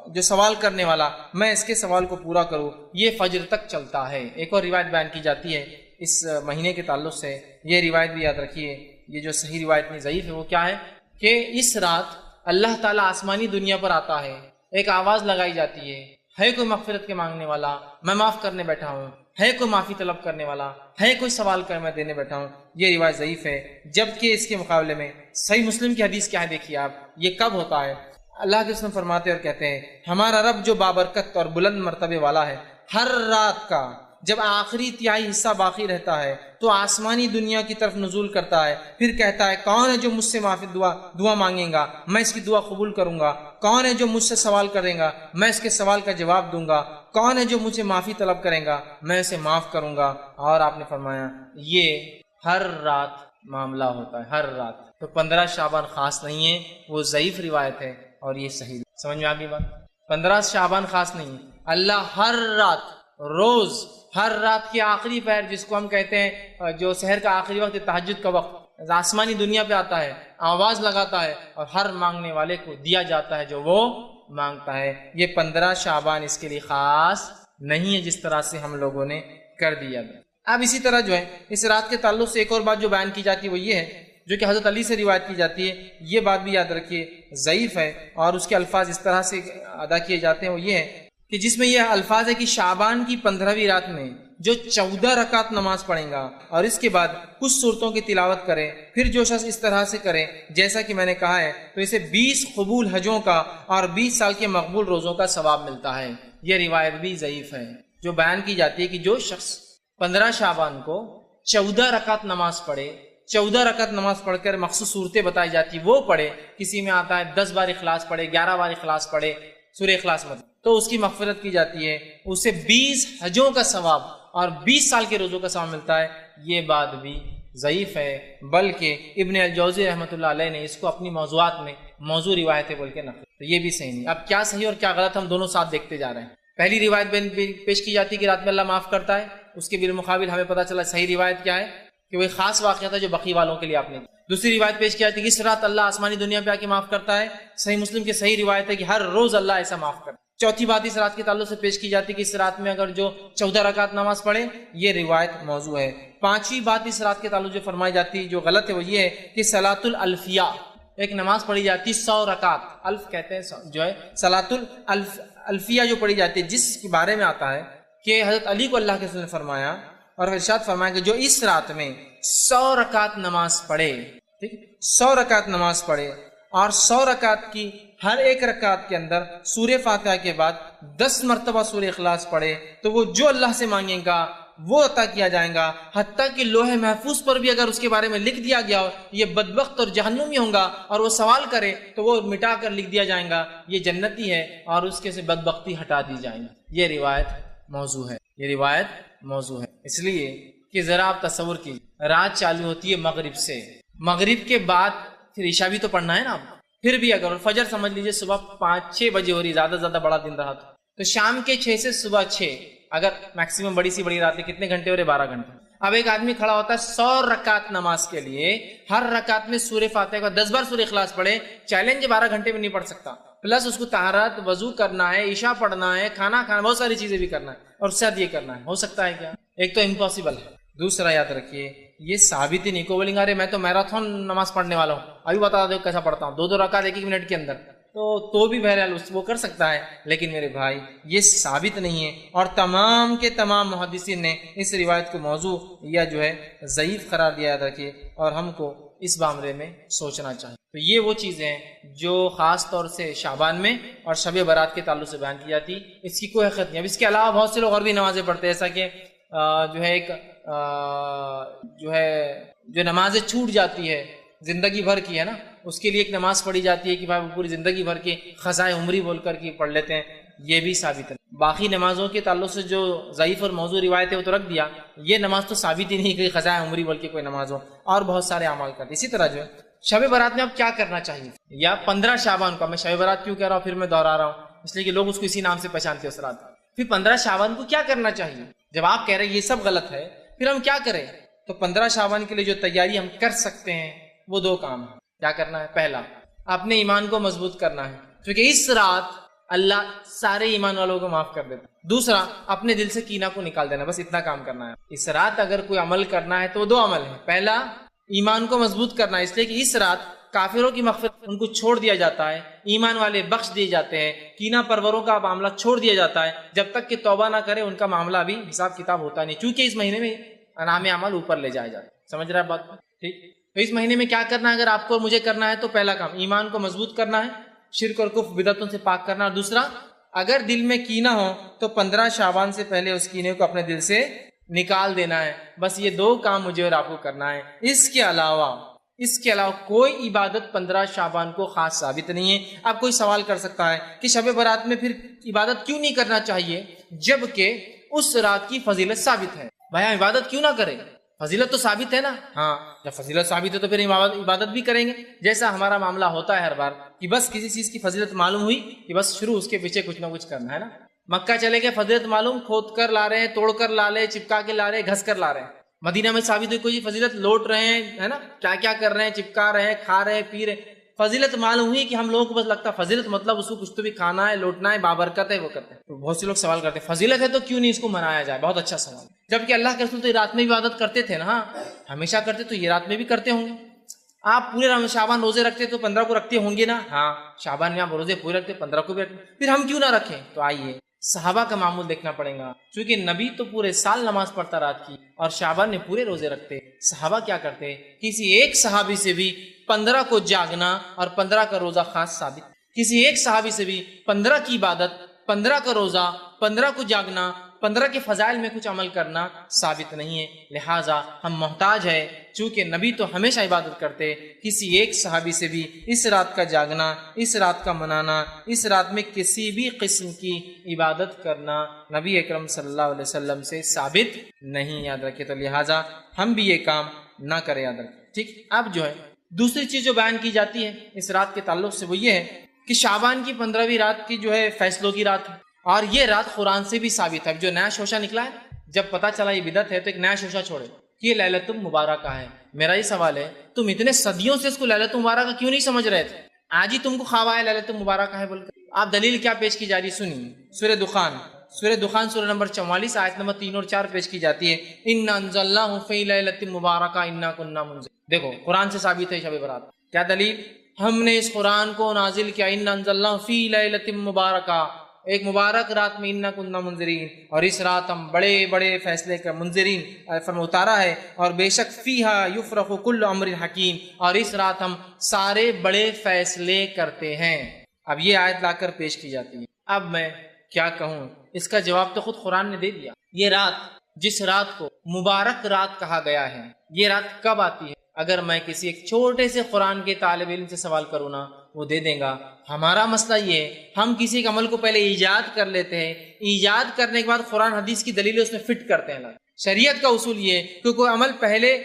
جو سوال کرنے والا، میں اس کے سوال کو پورا کروں؟ یہ فجر تک چلتا ہے۔ ایک اور روایت بیان کی جاتی ہے اس مہینے کے تعلق سے، یہ روایت بھی یاد رکھیے، یہ جو صحیح روایت میں ضعیف ہے وہ کیا ہے کہ اس رات اللہ تعالیٰ آسمانی دنیا پر آتا ہے، ایک آواز لگائی جاتی ہے کوئی مغفرت کے مانگنے والا، میں معاف کرنے بیٹھا ہوں، ہے کوئی معافی طلب کرنے والا، ہے کوئی سوال کر میں دینے بیٹھا ہوں۔ یہ روایت ضعیف ہے، جبکہ اس کے مقابلے میں صحیح مسلم کی حدیث کیا ہے دیکھیے آپ، یہ کب ہوتا ہے؟ اللہ کے رسول فرماتے اور کہتے ہیں ہمارا رب جو بابرکت اور بلند مرتبے والا ہے، ہر رات کا جب آخری تہائی حصہ باقی رہتا ہے تو آسمانی دنیا کی طرف نزول کرتا ہے، پھر کہتا ہے کون ہے جو مجھ سے معافی دعا مانگے گا، میں اس کی دعا قبول کروں گا، کون ہے جو مجھ سے سوال کرے گا، میں اس کے سوال کا جواب دوں گا، کون ہے جو مجھ سے معافی طلب کرے گا، میں اسے معاف کروں گا۔ اور آپ نے فرمایا یہ ہر رات معاملہ ہوتا ہے، ہر رات۔ تو 15 شعبان خاص نہیں ہے، وہ ضعیف روایت ہے اور یہ صحیح۔ سمجھ میں آ گئی بات؟ 15 شعبان خاص نہیں ہے، اللہ ہر رات، روز، ہر رات کی آخری پہر جس کو ہم کہتے ہیں جو سحر کا آخری وقت، تہجد کا وقت، آسمانی دنیا پہ آتا ہے، آواز لگاتا ہے اور ہر مانگنے والے کو دیا جاتا ہے جو وہ مانگتا ہے۔ یہ 15 شعبان اس کے لیے خاص نہیں ہے جس طرح سے ہم لوگوں نے کر دیا۔ اب اسی طرح جو ہے اس رات کے تعلق سے ایک اور بات جو بیان کی جاتی ہے وہ یہ ہے، جو کہ حضرت علی سے روایت کی جاتی ہے، یہ بات بھی یاد رکھیے ضعیف ہے، اور اس کے الفاظ اس طرح سے ادا کیے جاتے ہیں وہ یہ ہے کہ جس میں یہ الفاظ ہے کہ شعبان کی 15ویں رات میں جو 14 رکعت نماز پڑھیں گا اور اس کے بعد کچھ صورتوں کی تلاوت کرے، پھر جو شخص اس طرح سے کرے جیسا کہ میں نے کہا ہے تو اسے 20 قبول حجوں کا اور 20 سال کے مقبول روزوں کا ثواب ملتا ہے۔ یہ روایت بھی ضعیف ہے جو بیان کی جاتی ہے کہ جو شخص 15 شعبان کو 14 رکعت نماز پڑھے، 14 رکعت نماز پڑھ کر مخصوص صورتیں بتائی جاتی وہ پڑھے، کسی میں آتا ہے 10 بار اخلاص پڑھے، 11 بار اخلاص پڑھے، سورہ اخلاص مطلب، تو اس کی مغفرت کی جاتی ہے، اسے 20 حجوں کا ثواب اور 20 سال کے روزوں کا ثواب ملتا ہے۔ یہ بات بھی ضعیف ہے، بلکہ ابن الجوزی رحمۃ اللہ علیہ نے اس کو اپنی موضوعات میں موضوع روایتیں بول کے نقل، تو یہ بھی صحیح نہیں۔ اب کیا صحیح اور کیا غلط ہم دونوں ساتھ دیکھتے جا رہے ہیں۔ پہلی روایت پیش کی جاتی ہے کہ رات میں اللہ معاف کرتا ہے، اس کے بالمقابل ہمیں پتہ چلا صحیح روایت کیا ہے کہ وہ خاص واقعہ تھا جو بقیع والوں کے لیے آپ نے۔ دوسری روایت پیش کی جاتی ہے کہ اس رات اللہ آسمانی دنیا پہ آ کے معاف کرتا ہے، صحیح مسلم کی صحیح روایت ہے کہ ہر روز اللہ ایسا معاف کرتا ہے۔ چوتھی بات اس رات کے تعلق سے پیش کی جاتی ہے کہ اس رات میں اگر جو 14 رکعت نماز پڑھے، یہ روایت موضوع ہے۔ پانچویں بات اس رات کے تعلق جو فرمائی جاتی ہے جو غلط ہے وہ یہ ہے کہ صلاۃ الالفیہ، ایک نماز پڑھی جاتی ہے 100 رکعت، الف کہتے ہیں جو ہے صلاۃ الالفیہ جو پڑھی جاتی ہے، جس کے بارے میں آتا ہے کہ حضرت علی کو اللہ کے رسول نے فرمایا اور ارشاد فرمایا کہ جو اس رات میں 100 رکعت نماز پڑھے، ٹھیک، 100 رکعت نماز پڑھے اور 100 رکعت کی ہر ایک رکعت کے اندر سورہ فاتحہ کے بعد 10 مرتبہ سورہ اخلاص پڑھے تو وہ جو اللہ سے مانگے گا وہ عطا کیا جائے گا، حتیٰ کہ لوح محفوظ پر بھی اگر اس کے بارے میں لکھ دیا گیا ہو یہ بدبخت اور جہنمی ہوں گا اور وہ سوال کرے تو وہ مٹا کر لکھ دیا جائے گا یہ جنتی ہے اور اس کے سے بدبختی ہٹا دی جائے گی۔ یہ روایت موضوع ہے، یہ روایت موضوع ہے، اس لیے کہ ذرا آپ تصور کیجیے رات چالو ہوتی ہے مغرب سے، مغرب کے بعد پھر عشاء بھی تو پڑھنا ہے نا، پھر بھی اگر فجر سمجھ لیجئے صبح 5-6 بجے ہو رہی، زیادہ زیادہ بڑا دن رہا تو شام کے 6 سے صبح 6، اگر میکسیمم بڑی سی بڑی رات ہے کتنے گھنٹے ہو رہے؟ 12 گھنٹے۔ اب ایک آدمی کھڑا ہوتا ہے 100 رکعت نماز کے لیے، ہر رکعت میں سورہ فاتحہ کا 10 بار سورہ اخلاص پڑھے، چیلنج 12 گھنٹے میں نہیں پڑھ سکتا، پلس اس کو طہارت، وضو کرنا ہے، عشاء پڑھنا ہے، کھانا کھانا، بہت ساری چیزیں بھی کرنا ہے، اور اس کے ساتھ یہ کرنا ہے، ہو سکتا ہے کیا؟ ایک تو امپاسبل ہے۔ دوسرا یاد رکھیے یہ ثابت ہی نہیں، کو بولیں گے ارے میں تو میراتھن نماز پڑھنے والا ہوں، ابھی بتا دو کیسا پڑھتا ہوں، 2 رکعت 1 منٹ کے اندر، تو بھی بہرحال وہ کر سکتا ہے، لیکن میرے بھائی یہ ثابت نہیں ہے، اور تمام کے تمام محدثین نے اس روایت کو موضوع یا جو ہے ضعیف قرار دیا۔ یاد رکھیے، اور ہم کو اس معاملے میں سوچنا چاہیے۔ تو یہ وہ چیزیں ہیں جو خاص طور سے شعبان میں اور شب برات کے تعلق سے بیان کی جاتی، اس کی کوئی حقیقت نہیں۔ اب اس کے علاوہ بہت سے لوگ اور بھی نمازیں پڑھتے ہیں، ایسا کہ جو ہے ایک جو نمازیں چھوٹ جاتی ہے زندگی بھر کی ہے نا، اس کے لیے ایک نماز پڑھی جاتی ہے کہ بھائی وہ پوری زندگی بھر کے قضائے عمری بول کر کے پڑھ لیتے ہیں، یہ بھی ثابت ہے۔ باقی نمازوں کے تعلق سے جو ضعیف اور موضوع روایت ہے وہ تو رکھ دیا، یہ نماز تو ثابت ہی نہیں کہ قضائے عمری بول کے کوئی نماز ہو، اور بہت سارے اعمال کرتے۔ اسی طرح جو ہے شب برات میں اب کیا کرنا چاہیے، یا 15 شعبان کو، میں شب برات کیوں کہہ رہا ہوں پھر میں دوہرا رہا ہوں، اس لیے کہ لوگ اس کو اسی نام سے پہچانتے ہیں اس رات۔ پھر 15 شعبان کو کیا کرنا چاہیے؟ جب آپ کہہ رہے ہیں یہ سب غلط ہے، پھر ہم کیا کریں؟ تو 15 شعبان کے لیے جو تیاری ہم کر سکتے ہیں وہ 2 کام ہیں۔ کیا کرنا ہے؟ پہلا، اپنے ایمان کو مضبوط کرنا ہے، کیونکہ اس رات اللہ سارے ایمان والوں کو معاف کر دیتا ہے۔ دوسرا، اپنے دل سے کینہ کو نکال دینا، بس اتنا کام کرنا ہے۔ اس رات اگر کوئی عمل کرنا ہے تو 2 عمل ہیں۔ پہلا، ایمان کو مضبوط کرنا ہے، اس لیے کہ اس رات کافروں کی مغفرت ان کو چھوڑ دیا جاتا ہے، ایمان والے بخش دیے جاتے ہیں، کینہ پروروں کا معاملہ چھوڑ دیا جاتا ہے، جب تک کہ توبہ نہ کرے ان کا معاملہ ابھی حساب کتاب ہوتا نہیں، چونکہ اس مہینے میں انعام اعمال اوپر لے جائے جاتے ہیں۔ سمجھ رہا ہے بات؟ ٹھیک۔ تو اس مہینے میں کیا کرنا ہے اگر آپ کو اور مجھے کرنا ہے؟ تو پہلا کام ایمان کو مضبوط کرنا ہے، شرک اور کفر بدعتوں سے پاک کرنا، اور دوسرا اگر دل میں کینہ ہو تو 15 شعبان سے پہلے اس کینے کو اپنے دل سے نکال دینا ہے۔ بس یہ 2 کام مجھے اور آپ کو کرنا ہے۔ اس کے علاوہ کوئی عبادت 15 شعبان کو خاص ثابت نہیں ہے۔ اب کوئی سوال کر سکتا ہے کہ شب برات میں پھر عبادت کیوں نہیں کرنا چاہیے جبکہ اس رات کی فضیلت ثابت ہے؟ بھائی ہم عبادت کیوں نہ کریں؟ فضیلت تو ثابت ہے نا۔ ہاں، جب فضیلت ثابت ہے تو پھر عبادت بھی کریں گے، جیسا ہمارا معاملہ ہوتا ہے ہر بار کہ بس کسی چیز کی فضیلت معلوم ہوئی کہ بس شروع اس کے پیچھے کچھ نہ کچھ کرنا ہے نا۔ مکہ چلے گئے، فضیلت معلوم، کھود کر لا رہے ہیں، توڑ کر لا رہے ہیں، چپکا کے لا رہے ہیں، گھس کر لا رہے ہیں۔ مدینہ میں ثابت ہوئی کوئی فضیلت، لوٹ رہے ہیں ہے نا، کیا کیا کر رہے ہیں، چپکا رہے ہیں، کھا رہے ہیں، پی رہے ہیں، فضیلت معلوم ہوئی کہ ہم لوگوں کو بس لگتا ہے فضیلت مطلب اس کو کچھ تو بھی کھانا ہے، لوٹنا ہے، بابرکت ہے، وہ کرتے ہیں۔ تو بہت سے لوگ سوال کرتے ہیں فضیلت ہے تو کیوں نہیں اس کو منایا جائے؟ بہت اچھا سوال، جبکہ اللہ کے رسول تو رات میں بھی عبادت کرتے تھے نا، ہاں ہمیشہ کرتے، تو یہ رات میں بھی کرتے ہوں گے۔ آپ پورے شعبان روزے رکھتے تو 15 کو رکھتے ہوں گے نا، ہاں شعبان میں آپ روزے پورے رکھتے، 15 کو بھی رکھتے، پھر ہم کیوں نہ رکھیں؟ تو آئیے صحابہ کا معمول دیکھنا پڑے گا، کیونکہ نبی تو پورے سال نماز پڑھتا رات کی، اور شعبان میں پورے روزے رکھتے۔ صحابہ کیا کرتے؟ کسی ایک صحابی سے بھی 15 کو جاگنا اور 15 کا روزہ خاص ثابت، کسی ایک صحابی سے بھی 15 کی عبادت، 15 کا روزہ، 15 کو جاگنا، 15 کے فضائل میں کچھ عمل کرنا ثابت نہیں ہے۔ لہٰذا ہم محتاج ہے، چونکہ نبی تو ہمیشہ عبادت کرتے، کسی ایک صحابی سے بھی اس رات کا جاگنا، اس رات کا منانا، اس رات میں کسی بھی قسم کی عبادت کرنا نبی اکرم صلی اللہ علیہ وسلم سے ثابت نہیں، یاد رکھے۔ تو لہٰذا ہم بھی یہ کام نہ کریں، یاد رکھیں، ٹھیک۔ اب جو ہے دوسری چیز جو بیان کی جاتی ہے اس رات کے تعلق سے وہ یہ ہے کہ شعبان کی 15ویں رات کی جو ہے فیصلوں کی رات ہے، اور یہ رات قرآن سے بھی ثابت ہے۔ جو نیا شوشہ نکلا ہے، جب پتہ چلا یہ بدعت ہے تو ایک نیا شوشہ چھوڑے کہ یہ لیلۃ المبارکہ ہے۔ میرا یہ سوال ہے، تم اتنے صدیوں سے اس کو لیلۃ المبارکہ کیوں نہیں سمجھ رہے تھے؟ آج ہی تم کو خواب آیا لیلۃ المبارکہ ہے بول کر؟ آپ دلیل کیا پیش کی جا رہی سنیے، سورہ دخان سورہ نمبر 44 آیت نمبر 3 اور 4 پیش کی جاتی ہے، اِنَّا أَنزَلْنَاهُ فِي لَيْلَةٍ مُبَارَكَةٍ إِنَّا كُنَّا مُنذِرِينَ۔ دیکھو قرآن سے ثابت ہے شب برات، کیا دلیل؟ ہم نے اس قرآن کو نازل کیا، اِنَّا أَنزَلْنَاهُ فِي لَيْلَةٍ مُبَارَكَةٍ، ایک مبارک رات میں، اِنَّا كُنَّا مُنذِرِينَ، اور اس رات ہم بڑے بڑے فیصلے کا منذرین فرما اتارا ہے، اور بے شک فِيهَا يُفْرَقُ كُلُّ أَمْرٍ حَكِيمٍ، اور اس رات ہم سارے بڑے فیصلے کرتے ہیں۔ اب یہ آیت لا کر پیش کی جاتی ہے۔ اب میں کیا کہوں، اس کا جواب تو خود قرآن نے دے دیا۔ یہ رات، جس رات کو مبارک رات کہا گیا ہے، یہ رات کب آتی ہے؟ اگر میں کسی ایک چھوٹے سے قرآن کے طالب علم سے سوال کروں نا، وہ دے دیں گا۔ ہمارا مسئلہ یہ ہے، ہم کسی ایک عمل کو پہلے ایجاد کر لیتے ہیں، ایجاد کرنے کے بعد قرآن حدیث کی دلیلیں اس میں فٹ کرتے ہیں۔ شریعت کا اصول یہ ہے کہ کوئی عمل پہلے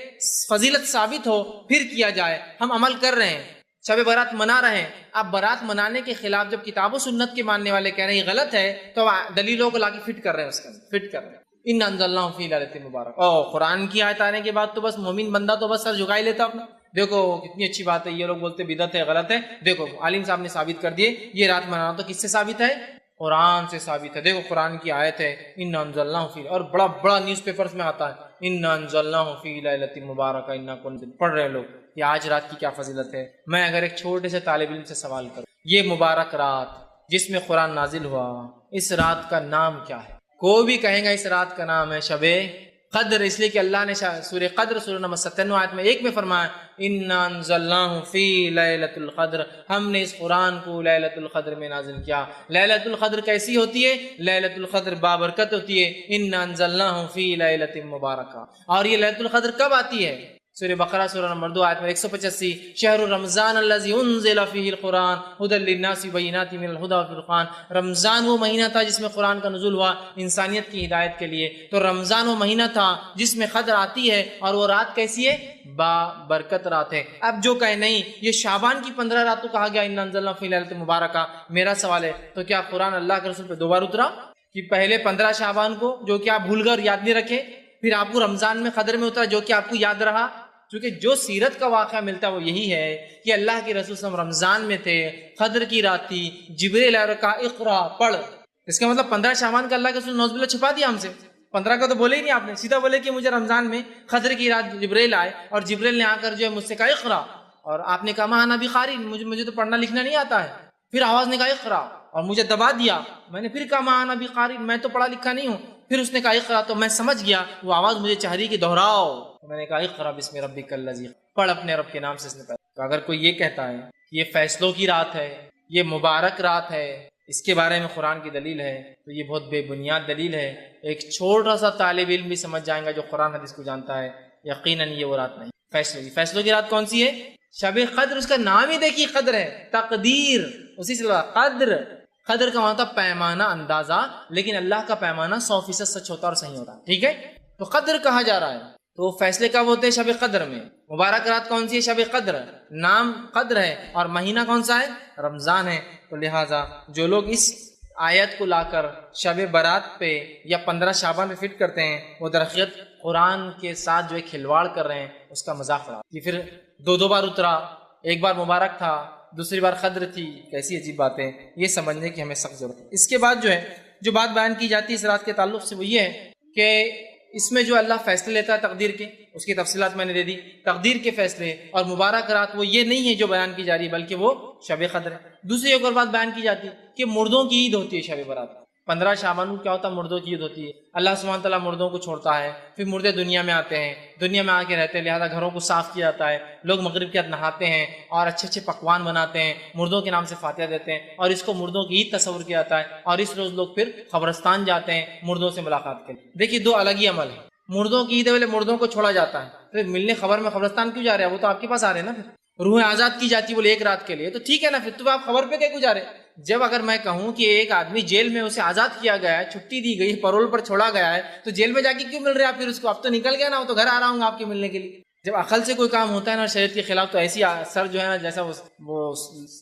فضیلت ثابت ہو پھر کیا جائے۔ ہم عمل کر رہے ہیں، شب برات منا رہے ہیں. اب برات منانے کے خلاف جب کتاب و سنت کے ماننے والے کہہ رہے ہیں یہ غلط ہے تو دلیلوں کو لا کے فٹ کر رہے ہیں، اس کا فٹ کر رہے ہیں. ان انزلناہ فی لیلۃ مبارک. قرآن کی آیت آنے کے بعد تو بس مومن بندہ تو بس سر جھکا ہی لیتا اپنا. دیکھو کتنی اچھی بات ہے، یہ لوگ بولتے بدعت ہے، غلط ہے. دیکھو عالم صاحب نے ثابت کر دیے یہ رات منانا تو کس سے ثابت ہے؟ قرآن سے ثابت ہے. دیکھو قرآن کی آیت ہے ان انزلناہ فی، اور بڑا بڑا نیوز پیپرز میں آتا ہے ان انزلناہ فی لیلۃ مبارکہ انا کنزا. پڑھ رہے لوگ کہ آج رات کی کیا فضیلت ہے. میں اگر ایک چھوٹے سے طالب علم سے سوال کروں یہ مبارک رات جس میں قرآن نازل ہوا اس رات کا نام کیا ہے؟ کوئی بھی کہیں گا اس رات کا نام ہے شب قدر، اس لیے کہ اللہ نے سورہ قدر سورہ نمبر 97 آیت میں 1 میں فرمایا انا انزلناہ فی لیلۃ القدر، ہم نے اس قرآن کو لیلۃ القدر میں نازل کیا. لیلۃ القدر کیسی ہوتی ہے؟ لیلۃ القدر بابرکت ہوتی ہے. انا انزلناہ فی لیلۃ مبارکہ. اور یہ لیلۃ القدر کب آتی ہے؟ سورہ بقرہ سورہ نمبر 2 آیت میں 185 شہر رمضان الذی انزل فیہ القرآن ھدی للناس بینات من الھدی والفرقان. رمضان وہ مہینہ تھا جس میں قرآن کا نزول ہوا انسانیت کی ہدایت کے لیے. تو رمضان وہ مہینہ تھا جس میں قدر آتی ہے اور وہ رات کیسی ہے؟ با برکت رات ہے. اب جو کہے نہیں یہ شعبان کی 15 رات کو کہا گیا ان انزلنا فی لیلۃ مبارکہ، میرا سوال ہے تو کیا قرآن اللہ کے رسول پہ 2 بار اترا کہ پہلے 15 شعبان کو جو کہ آپ بھول کر یاد نہیں رکھے، پھر آپ کو رمضان میں قدر میں اترا جو کہ آپ کو یاد رہا؟ چونکہ جو سیرت کا واقعہ ملتا ہے وہ یہی ہے کہ اللہ کے رسول صلی اللہ علیہ وسلم رمضان میں تھے، قدر کی رات تھی، جبریل علیہ کا اقرا پڑھ. اس کا مطلب 15 شعبان کا اللہ کے رسول نعوذ باللہ چھپا دیا ہم سے. 15 کا تو بولے ہی نہیں آپ نے، سیدھا بولے کہ مجھے رمضان میں قدر کی رات جبریل آئے اور جبریل نے آ کر جو ہے مجھ سے کہا اقرا، اور آپ نے کہا ما انا بقاری، مجھے تو پڑھنا لکھنا نہیں آتا ہے. پھر آواز نے کہا اقرا اور مجھے دبا دیا، میں نے پھر کہا ما انا بقاری، میں تو پڑھا لکھا نہیں ہوں. پھر اس نے کہا اقرا تو میں سمجھ گیا وہ آواز مجھے چاہ رہی کہ دہراؤ. میں نے کہا اقرا بسم ربک الذی، پڑھ اپنے رب کے نام سے اس نے پڑھا. تو اگر کوئی یہ کہتا ہے کہ یہ فیصلوں کی رات ہے، یہ مبارک رات ہے، اس کے بارے میں قرآن کی دلیل ہے تو یہ بہت بے بنیاد دلیل ہے. ایک چھوٹا سا طالب علم بھی سمجھ جائیں گا جو قرآن حدیث کو جانتا ہے یقیناً یہ وہ رات نہیں. فیصلوں کی رات کون سی ہے؟ شب قدر. اس کا نام ہی دیکھیے قدر ہے، تقدیر اسی سے قدر. قدر کا مطلب پیمانہ، اندازہ، لیکن اللہ کا پیمانہ 100% سچ ہوتا اور صحیح ہوتا ہے. ٹھیک ہے، تو قدر کہا جا رہا ہے. تو فیصلے کب ہوتے ہیں؟ شب قدر میں. مبارک رات کون سی ہے؟ شب قدر. نام قدر ہے اور مہینہ کون سا ہے؟ رمضان ہے. تو لہٰذا جو لوگ اس آیت کو لا کر شب برات پہ یا 15 شعبان پہ فٹ کرتے ہیں وہ درحقیقت قرآن کے ساتھ جو ہے کھلواڑ کر رہے ہیں، اس کا مذاق اڑا. یہ پھر 2 بار اترا، ایک بار مبارک تھا، دوسری بار قدر تھی، کیسی عجیب بات ہے. یہ سمجھنے کی ہمیں سخت ضرورت ہے. اس کے بعد جو ہے جو بات بیان کی جاتی ہے اس رات کے تعلق سے وہ یہ ہے کہ اس میں جو اللہ فیصلے لیتا ہے تقدیر کے، اس کی تفصیلات میں نے دے دی. تقدیر کے فیصلے اور مبارک رات وہ یہ نہیں ہے جو بیان کی جا رہی بلکہ وہ شب قدر ہے. دوسری ایک اور بات بیان کی جاتی ہے کہ مردوں کی عید ہوتی ہے شب برات. 15 شعبان کو کیا ہوتا ہے؟ مردوں کی عید ہوتی ہے. اللہ سبحانہ تعالیٰ مردوں کو چھوڑتا ہے، پھر مردے دنیا میں آتے ہیں، دنیا میں آ کے رہتے ہیں، لہٰذا گھروں کو صاف کیا جاتا ہے. لوگ مغرب کے بعد نہاتے ہیں اور اچھے اچھے پکوان بناتے ہیں، مردوں کے نام سے فاتحہ دیتے ہیں اور اس کو مردوں کی عید تصور کیا جاتا ہے. اور اس روز لوگ پھر قبرستان جاتے ہیں مردوں سے ملاقات کے لیے. دیکھیے 2 الگ ہی عمل ہیں. مردوں کی عید والے مردوں کو چھوڑا جاتا ہے، پھر ملنے خبر میں قبرستان کیوں جا رہے ہیں؟ وہ تو آپ کے پاس آ رہے ہیں نا. پھر روح آزاد کی جاتی بولے 1 رات کے لیے، تو ٹھیک ہے نا، پھر تو آپ خبر پہ کیوں جا رہے ہیں؟ جب اگر میں کہوں کہ ایک آدمی جیل میں اسے آزاد کیا گیا ہے، چھٹی دی گئی، پرول پر چھوڑا گیا ہے، تو جیل میں جا کے کیوں مل رہے آپ؟ پھر اس کو اب تو نکل گیا نا، وہ تو گھر آ رہا ہوں آپ کے ملنے کے لیے. جب عقل سے کوئی کام ہوتا ہے نا شریعت کے خلاف تو ایسی سر جو ہے نا جیسا وہ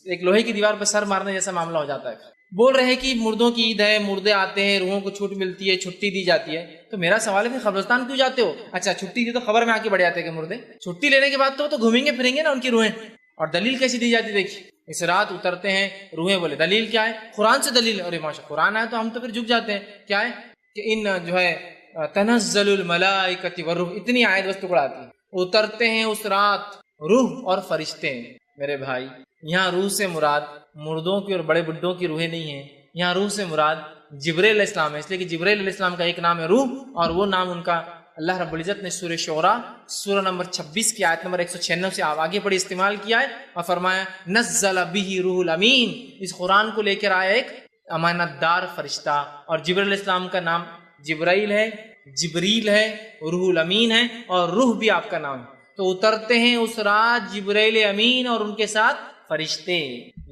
ایک لوہے کی دیوار پہ سر مارنے جیسا معاملہ ہو جاتا ہے. بول رہے ہیں کہ مردوں کی عید ہے، مردے آتے ہیں، روحوں کو چھوٹ ملتی ہے، چھٹی دی جاتی ہے. تو میرا سوال ہے پھر قبرستان کیوں جاتے ہو؟ اچھا چھٹی دی تو خبر میں آ کے بڑھ جاتے ہیں کہ مردے چھٹی لینے کے بعد تو گھومیں گے پھریں گے نا ان کی روحیں. اور دلیل کیسی دی جاتی دیکھیے، اس رات اترتے ہیں روحیں، بولے دلیل کیا ہے؟ قرآن سے دلیل. اور ماشاء قرآن آئے تو ہم تو پھر جھک جاتے ہیں. کیا ہے کہ ان جو ہے تنزل الملائکۃ والروح، اتنی آیت بس ٹکڑا آتی ہے. اترتے ہیں اس رات روح اور فرشتے. میرے بھائی یہاں روح سے مراد مردوں کی اور بڑے بڈھوں کی روحیں نہیں ہیں، یہاں روح سے مراد جبریل علیہ السلام ہے. اس لیے کہ جبریل علیہ السلام کا ایک نام ہے روح، اور وہ نام ان کا اللہ رب العزت نے سورہ شعراء سورہ نمبر 26 کی آیت نمبر 196 سے آگے پڑھی استعمال کیا ہے اور فرمایا نزل بہ روح الامین. اس قرآن کو لے کر آیا ایک امانت دار فرشتہ، اور جبریل علیہ السلام کا نام جبرائیل ہے، جبریل ہے، روح الامین ہے، اور روح بھی آپ کا نام ہے. تو اترتے ہیں اس رات جبرائیل امین اور ان کے ساتھ فرشتے،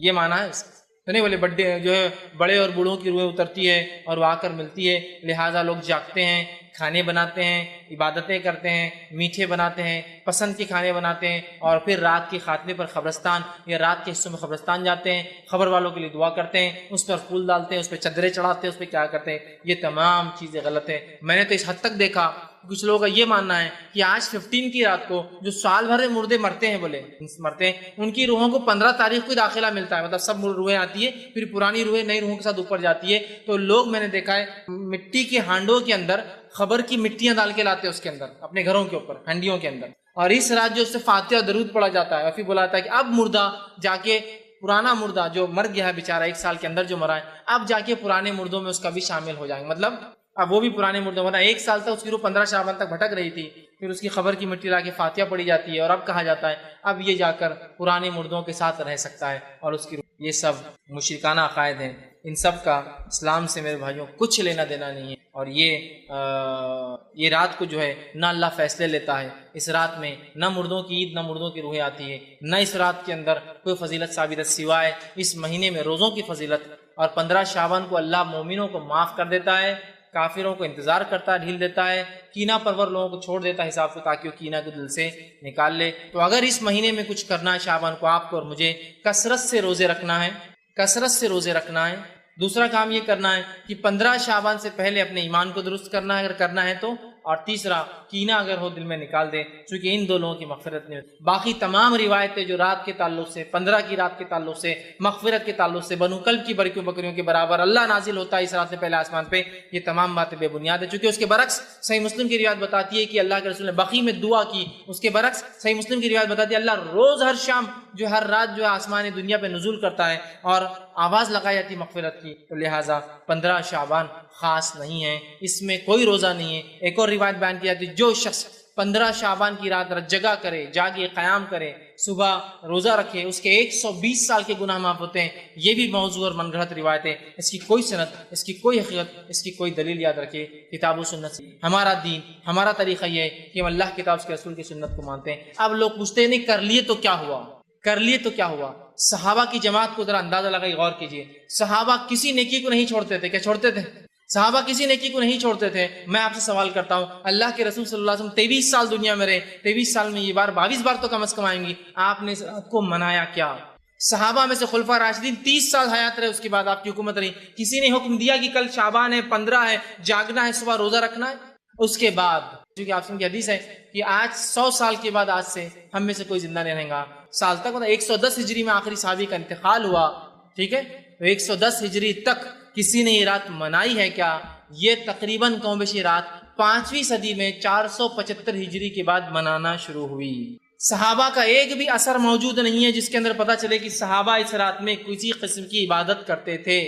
یہ معنی ہے اس کا. تو نہیں بولے بڑے جو ہے بڑے اور بوڑھوں کی روحیں اترتی ہے اور وہ آ کر ملتی ہے، لہٰذا لوگ جاگتے ہیں. کھانے بناتے ہیں، عبادتیں کرتے ہیں، میٹھے بناتے ہیں، پسند کے کھانے بناتے ہیں، اور پھر رات کے خاتمے پر قبرستان یا رات کے حصوں میں قبرستان جاتے ہیں، خبر والوں کے لیے دعا کرتے ہیں، اس پر پھول ڈالتے ہیں، اس پہ چادریں چڑھاتے ہیں، اس پہ کیا کرتے ہیں. یہ تمام چیزیں غلط ہیں. میں نے تو اس حد تک دیکھا کچھ لوگوں کا یہ ماننا ہے کہ آج 15 کی رات کو جو سال بھر میں مردے مرتے ہیں، بولے مرتے ہیں، ان کی روحوں کو 15 تاریخ کو داخلہ ملتا ہے. مطلب سب روحیں آتی ہے، پھر پرانی روحیں نئی روحوں کے ساتھ اوپر جاتی ہے. تو لوگ میں نے دیکھا ہے مٹی کے ہانڈوں کے اندر خبر کی مٹیاں ڈال کے لاتے ہیں اس کے اندر اپنے گھروں کے اوپر ہنڈیوں کے اندر، اور اس رات جو اس سے فاتحہ اور درود پڑھا جاتا ہے، اور پھر بولا جاتا ہے کہ اب مردہ جا کے پرانا مردہ جو مر گیا ہے بیچارہ 1 سال کے اندر جو مرا ہے، اب جا کے پرانے مردوں میں اس کا بھی شامل ہو جائیں گے. مطلب اب وہ بھی پرانے مردوں میں 1 سال تک اس کی روح 15 شعبان تک بھٹک رہی تھی، پھر اس کی خبر کی مٹی لا کے فاتحہ پڑھی جاتی ہے، اور اب کہا جاتا ہے اب یہ جا کر پرانے مردوں کے ساتھ رہ سکتا ہے اور اس کی روح. یہ سب مشرکانہ عقائد ہیں. ان سب کا اسلام سے میرے بھائیوں کچھ لینا دینا نہیں ہے. اور یہ رات کو جو ہے نہ اللہ فیصلے لیتا ہے، اس رات میں نہ مردوں کی عید، نہ مردوں کی روحیں آتی ہے، نہ اس رات کے اندر کوئی فضیلت ثابت ہے سوائے اس مہینے میں روزوں کی فضیلت. اور 15 شعبان کو اللہ مومنوں کو معاف کر دیتا ہے، کافروں کو انتظار کرتا ہے، ڈھیل دیتا ہے، کینہ پرور لوگوں کو چھوڑ دیتا ہے حساب سے تاکہ وہ کینہ کو دل سے نکال لے. تو اگر اس مہینے میں کچھ کرنا ہے شعبان کو آپ کو اور مجھے، کثرت سے روزے رکھنا ہے، کثرت سے روزے رکھنا ہے. دوسرا کام یہ کرنا ہے کہ 15 شعبان سے پہلے اپنے ایمان کو درست کرنا ہے اگر کرنا ہے تو، اور تیسرا کینہ اگر ہو دل میں نکال دے، چونکہ ان دو لوگوں کی مغفرت نہیں ہوتی. باقی تمام روایتیں جو رات کے تعلق سے، 15 کی رات کے تعلق سے، مغفرت کے تعلق سے، بنو کلب کی بکریوں کے برابر اللہ نازل ہوتا ہے اس رات سے پہلے آسمان پہ، یہ تمام باتیں بے بنیاد ہے. چونکہ اس کے برعکس صحیح مسلم کی روایت بتاتی ہے کہ اللہ کے رسول نے بقیع میں دعا کی. اس کے برعکس صحیح مسلم کی روایت بتاتی ہے اللہ روز ہر شام جو ہر رات جو ہے آسمان دنیا پہ نزول کرتا ہے اور آواز لگائی جاتی مغفرت کی. تو لہٰذا 15 شعبان خاص نہیں ہے، اس میں کوئی روزہ نہیں ہے. ایک اور روایت بیان کی جاتی ہے جو شخص 15 شعبان کی رات جگہ کرے، جاگے، قیام کرے، صبح روزہ رکھے، اس کے 120 سال کے گناہ معاف ہوتے ہیں. یہ بھی موضوع اور من گھڑت روایت ہے، اس کی کوئی سند، اس کی کوئی حقیقت، اس کی کوئی دلیل یاد رکھے کتاب و سنت سے. ہمارا دین، ہمارا طریقہ یہ ہے کہ ہم اللہ کتاب کے رسول کی سنت کو مانتے ہیں. اب لوگ پوچھتے ہیں نہیں کر لیے تو کیا ہوا، کر لیے تو کیا ہوا. صحابہ کی جماعت کو ذرا اندازہ لگائی، غور کیجئے. صحابہ کسی نیکی کو نہیں چھوڑتے تھے. کیا چھوڑتے تھے؟ صحابہ کسی نیکی کو نہیں چھوڑتے تھے. میں آپ سے سوال کرتا ہوں، اللہ کے رسول صلی اللہ علیہ وسلم 23 سال دنیا میں رہے، 23 سال میں یہ بار 22 بار تو کم از کم آئیں گی، آپ نے اس رات کو منایا کیا؟ صحابہ میں سے خلفاء راشدین 30 سال حیات رہے، اس کے بعد آپ کی حکومت رہی، کسی نے حکم دیا کہ کل شعبان ہے، 15 ہے، جاگنا ہے، صبح روزہ رکھنا ہے؟ اس کے بعد کیونکہ آپ کی حدیث ہے کہ آج 100 سال کے بعد آج سے ہم میں سے کوئی زندہ نہیں رہے گا سال تک. مطلب 110 ہجری میں آخری صحابی کا انتقال ہوا، ٹھیک ہے. تو 110 ہجری تک کسی نے یہ رات منائی ہے کیا؟ یہ تقریباً کم بیش رات 5ویں صدی میں 475 ہجری کے بعد منانا شروع ہوئی. صحابہ کا ایک بھی اثر موجود نہیں ہے جس کے اندر پتہ چلے کہ صحابہ اس رات میں کسی قسم کی عبادت کرتے تھے.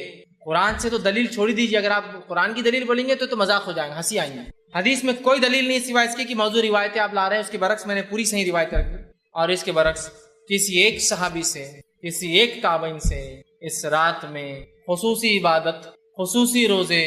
قرآن سے تو دلیل چھوڑی دیجیے، اگر آپ قرآن کی دلیل بولیں گے تو مذاق ہو جائیں گے، ہنسی آئیں گے. حدیث میں کوئی دلیل نہیں سوائے اس کے کہ موضوع روایتیں آپ لا رہے ہیں. اس کے برعکس میں نے پوری صحیح روایت رکھی، اور اس کے برعکس کسی ایک صحابی سے، کسی ایک تابعین سے اس رات میں خصوصی عبادت، خصوصی روزے،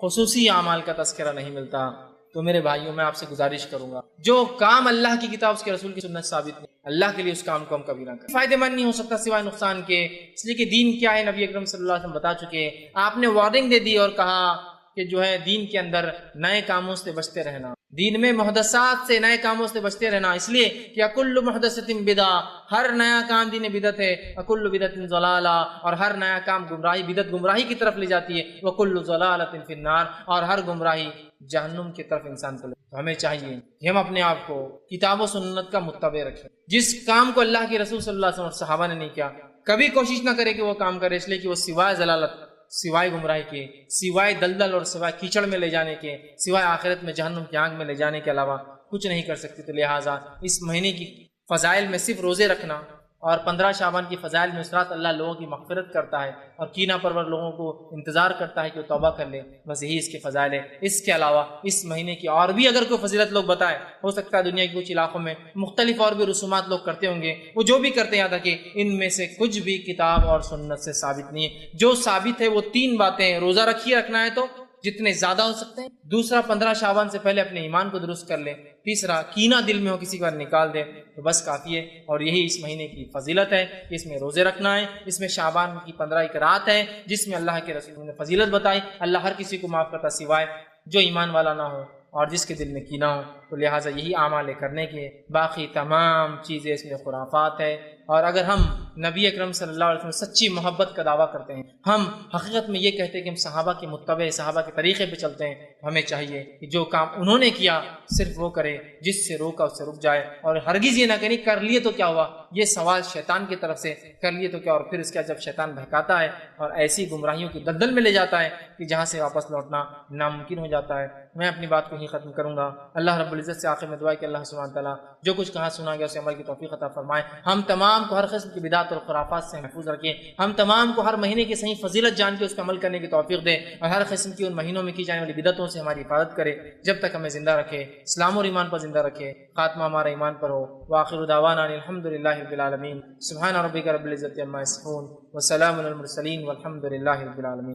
خصوصی اعمال کا تذکرہ نہیں ملتا. تو میرے بھائیوں میں آپ سے گزارش کروں گا، جو کام اللہ کی کتاب اس کے رسول کی سنت ثابت نہیں، اللہ کے لیے اس کام کو ہم کبھی نہ کریں. فائدہ مند نہیں ہو سکتا سوائے نقصان کے، اس لیے کہ دین کیا ہے نبی اکرم صلی اللہ علیہ وسلم بتا چکے. آپ نے وارننگ دے دی اور کہا کہ جو ہے دین کے اندر نئے کاموں سے بچتے رہنا، دین میں محدثات سے، نئے کاموں سے بچتے رہنا. اس لیے کہ کل محدثۃ بدعہ، ہر نیا کام دین بدعت ہے، وکل بدعت ضلالہ، اور ہر نیا کام گمراہی، بدعت گمراہی کی طرف لے جاتی ہے، وکل ضلالۃ فی النار، اور ہر گمراہی جہنم کی طرف انسان کو لے. تو ہمیں چاہیے کہ ہم اپنے آپ کو کتاب و سنت کا متبع رکھیں. جس کام کو اللہ کے رسول صلی اللہ علیہ وسلم اور صحابہ نے نہیں کیا، کبھی کوشش نہ کرے کہ وہ کام کرے، اس لیے کہ وہ سوائے ضلالت، سوائے گمراہی کے، سوائے دلدل اور سوائے کیچڑ میں لے جانے کے، سوائے آخرت میں جہنم کی آگ میں لے جانے کے علاوہ کچھ نہیں کر سکتی. تو لہٰذا اس مہینے کی فضائل میں صرف روزے رکھنا اور 15 شعبان کی فضائل میں اس رات اللہ لوگوں کی مغفرت کرتا ہے اور کینہ پرور لوگوں کو انتظار کرتا ہے کہ وہ توبہ کر لے، بس یہی اس کے فضائل ہے. اس کے علاوہ اس مہینے کی اور بھی اگر کوئی فضیلت لوگ بتائے، ہو سکتا ہے دنیا کے کچھ علاقوں میں مختلف اور بھی رسومات لوگ کرتے ہوں گے، وہ جو بھی کرتے ہیں یاد رکھیں ان میں سے کچھ بھی کتاب اور سنت سے ثابت نہیں ہے. جو ثابت ہے وہ 3 باتیں ہیں: روزہ رکھیے، رکھنا ہے تو جتنے زیادہ ہو سکتے ہیں. دوسرا 15 شعبان سے پہلے اپنے ایمان کو درست کر لیں. تیسرا کینہ دل میں ہو کسی کا نکال دے تو بس کافی ہے. اور یہی اس مہینے کی فضیلت ہے کہ اس میں روزے رکھنا ہے. اس میں شعبان کی 15 ایک رات ہے جس میں اللہ کے رسول نے فضیلت بتائی. اللہ ہر کسی کو معاف کرتا سوائے جو ایمان والا نہ ہو، اور جس کے دل میں کینہ ہو، تو لہٰذا یہی اعمال کرنے کے، باقی تمام چیزیں اس میں خرافات ہے۔ اور اگر ہم نبی اکرم صلی اللہ علیہ وسلم سچی محبت کا دعویٰ کرتے ہیں، ہم حقیقت میں یہ کہتے ہیں کہ ہم صحابہ کے متبع، صحابہ کے طریقے پہ چلتے ہیں، ہمیں چاہیے کہ جو کام انہوں نے کیا صرف وہ کرے، جس سے روکا اس سے رک جائے، اور ہرگز یہ نہ کریں کر لیے تو کیا ہوا، یہ سوال شیطان کی طرف سے، کر لیے تو کیا، اور پھر اس کا جب شیطان بہکاتا ہے اور ایسی گمراہیوں کی دلدل میں لے جاتا ہے کہ جہاں سے واپس لوٹنا ناممکن ہو جاتا ہے۔ میں اپنی بات کو ہی ختم کروں گا۔ اللہ رب العزت سے آخر میں دعا ہے کہ اللہ سبحانہ تعالیٰ جو کچھ کہا سنا گیا اسے عمل کی توفیق عطا فرمائے، ہم تمام کو ہر قسم کی بدعت اور خرافات سے محفوظ رکھے، ہم تمام کو ہر مہینے کی صحیح فضیلت جان کے اس پہ عمل کرنے کی توفیق دے، اور ہر قسم کی ان مہینوں میں کی جانے والی بدعتوں سے ہماری حفاظت کرے جب تک ہمیں زندہ رکھے، اسلام اور ایمان پر زندہ رکھے، خاتمہ ہمارا ایمان پر ہو۔ وآخر دعوانا الحمد للہ رب العالمین، سبحان ربک رب العزت عما یصفون وسلام علی المرسلین والحمد للہ رب العالمین۔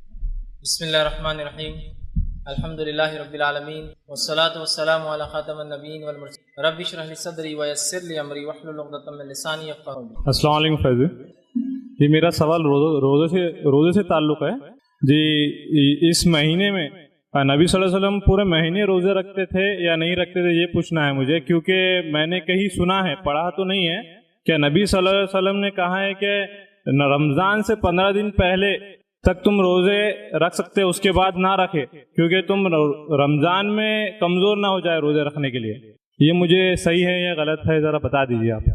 بسم اللہ الرحمن الرحیم، الحمد للہ رب العالمین والصلاة والسلام علی خاتم النبیین والمرسلین، رب اشرح لی صدری ویسر لی امری واحلل عقدۃ من لسانی یفقہوا قولی۔ السلام علیکم فیضی جی، میرا سوال روزے سے تعلق ہے جی۔ اس مہینے میں نبی صلی اللہ علیہ وسلم پورے مہینے روزے رکھتے تھے یا نہیں رکھتے تھے، یہ پوچھنا ہے مجھے، کیونکہ میں نے کہیں سنا ہے، پڑھا تو نہیں ہے، کہ نبی صلی اللہ علیہ وسلم نے کہا ہے کہ رمضان سے 15 دن پہلے تک تم روزے رکھ سکتے، اس کے بعد نہ رکھے، کیونکہ تم رمضان میں کمزور نہ ہو جائے روزے رکھنے کے لیے۔ یہ مجھے صحیح ہے یا غلط ہے، ذرا بتا دیجیے آپ۔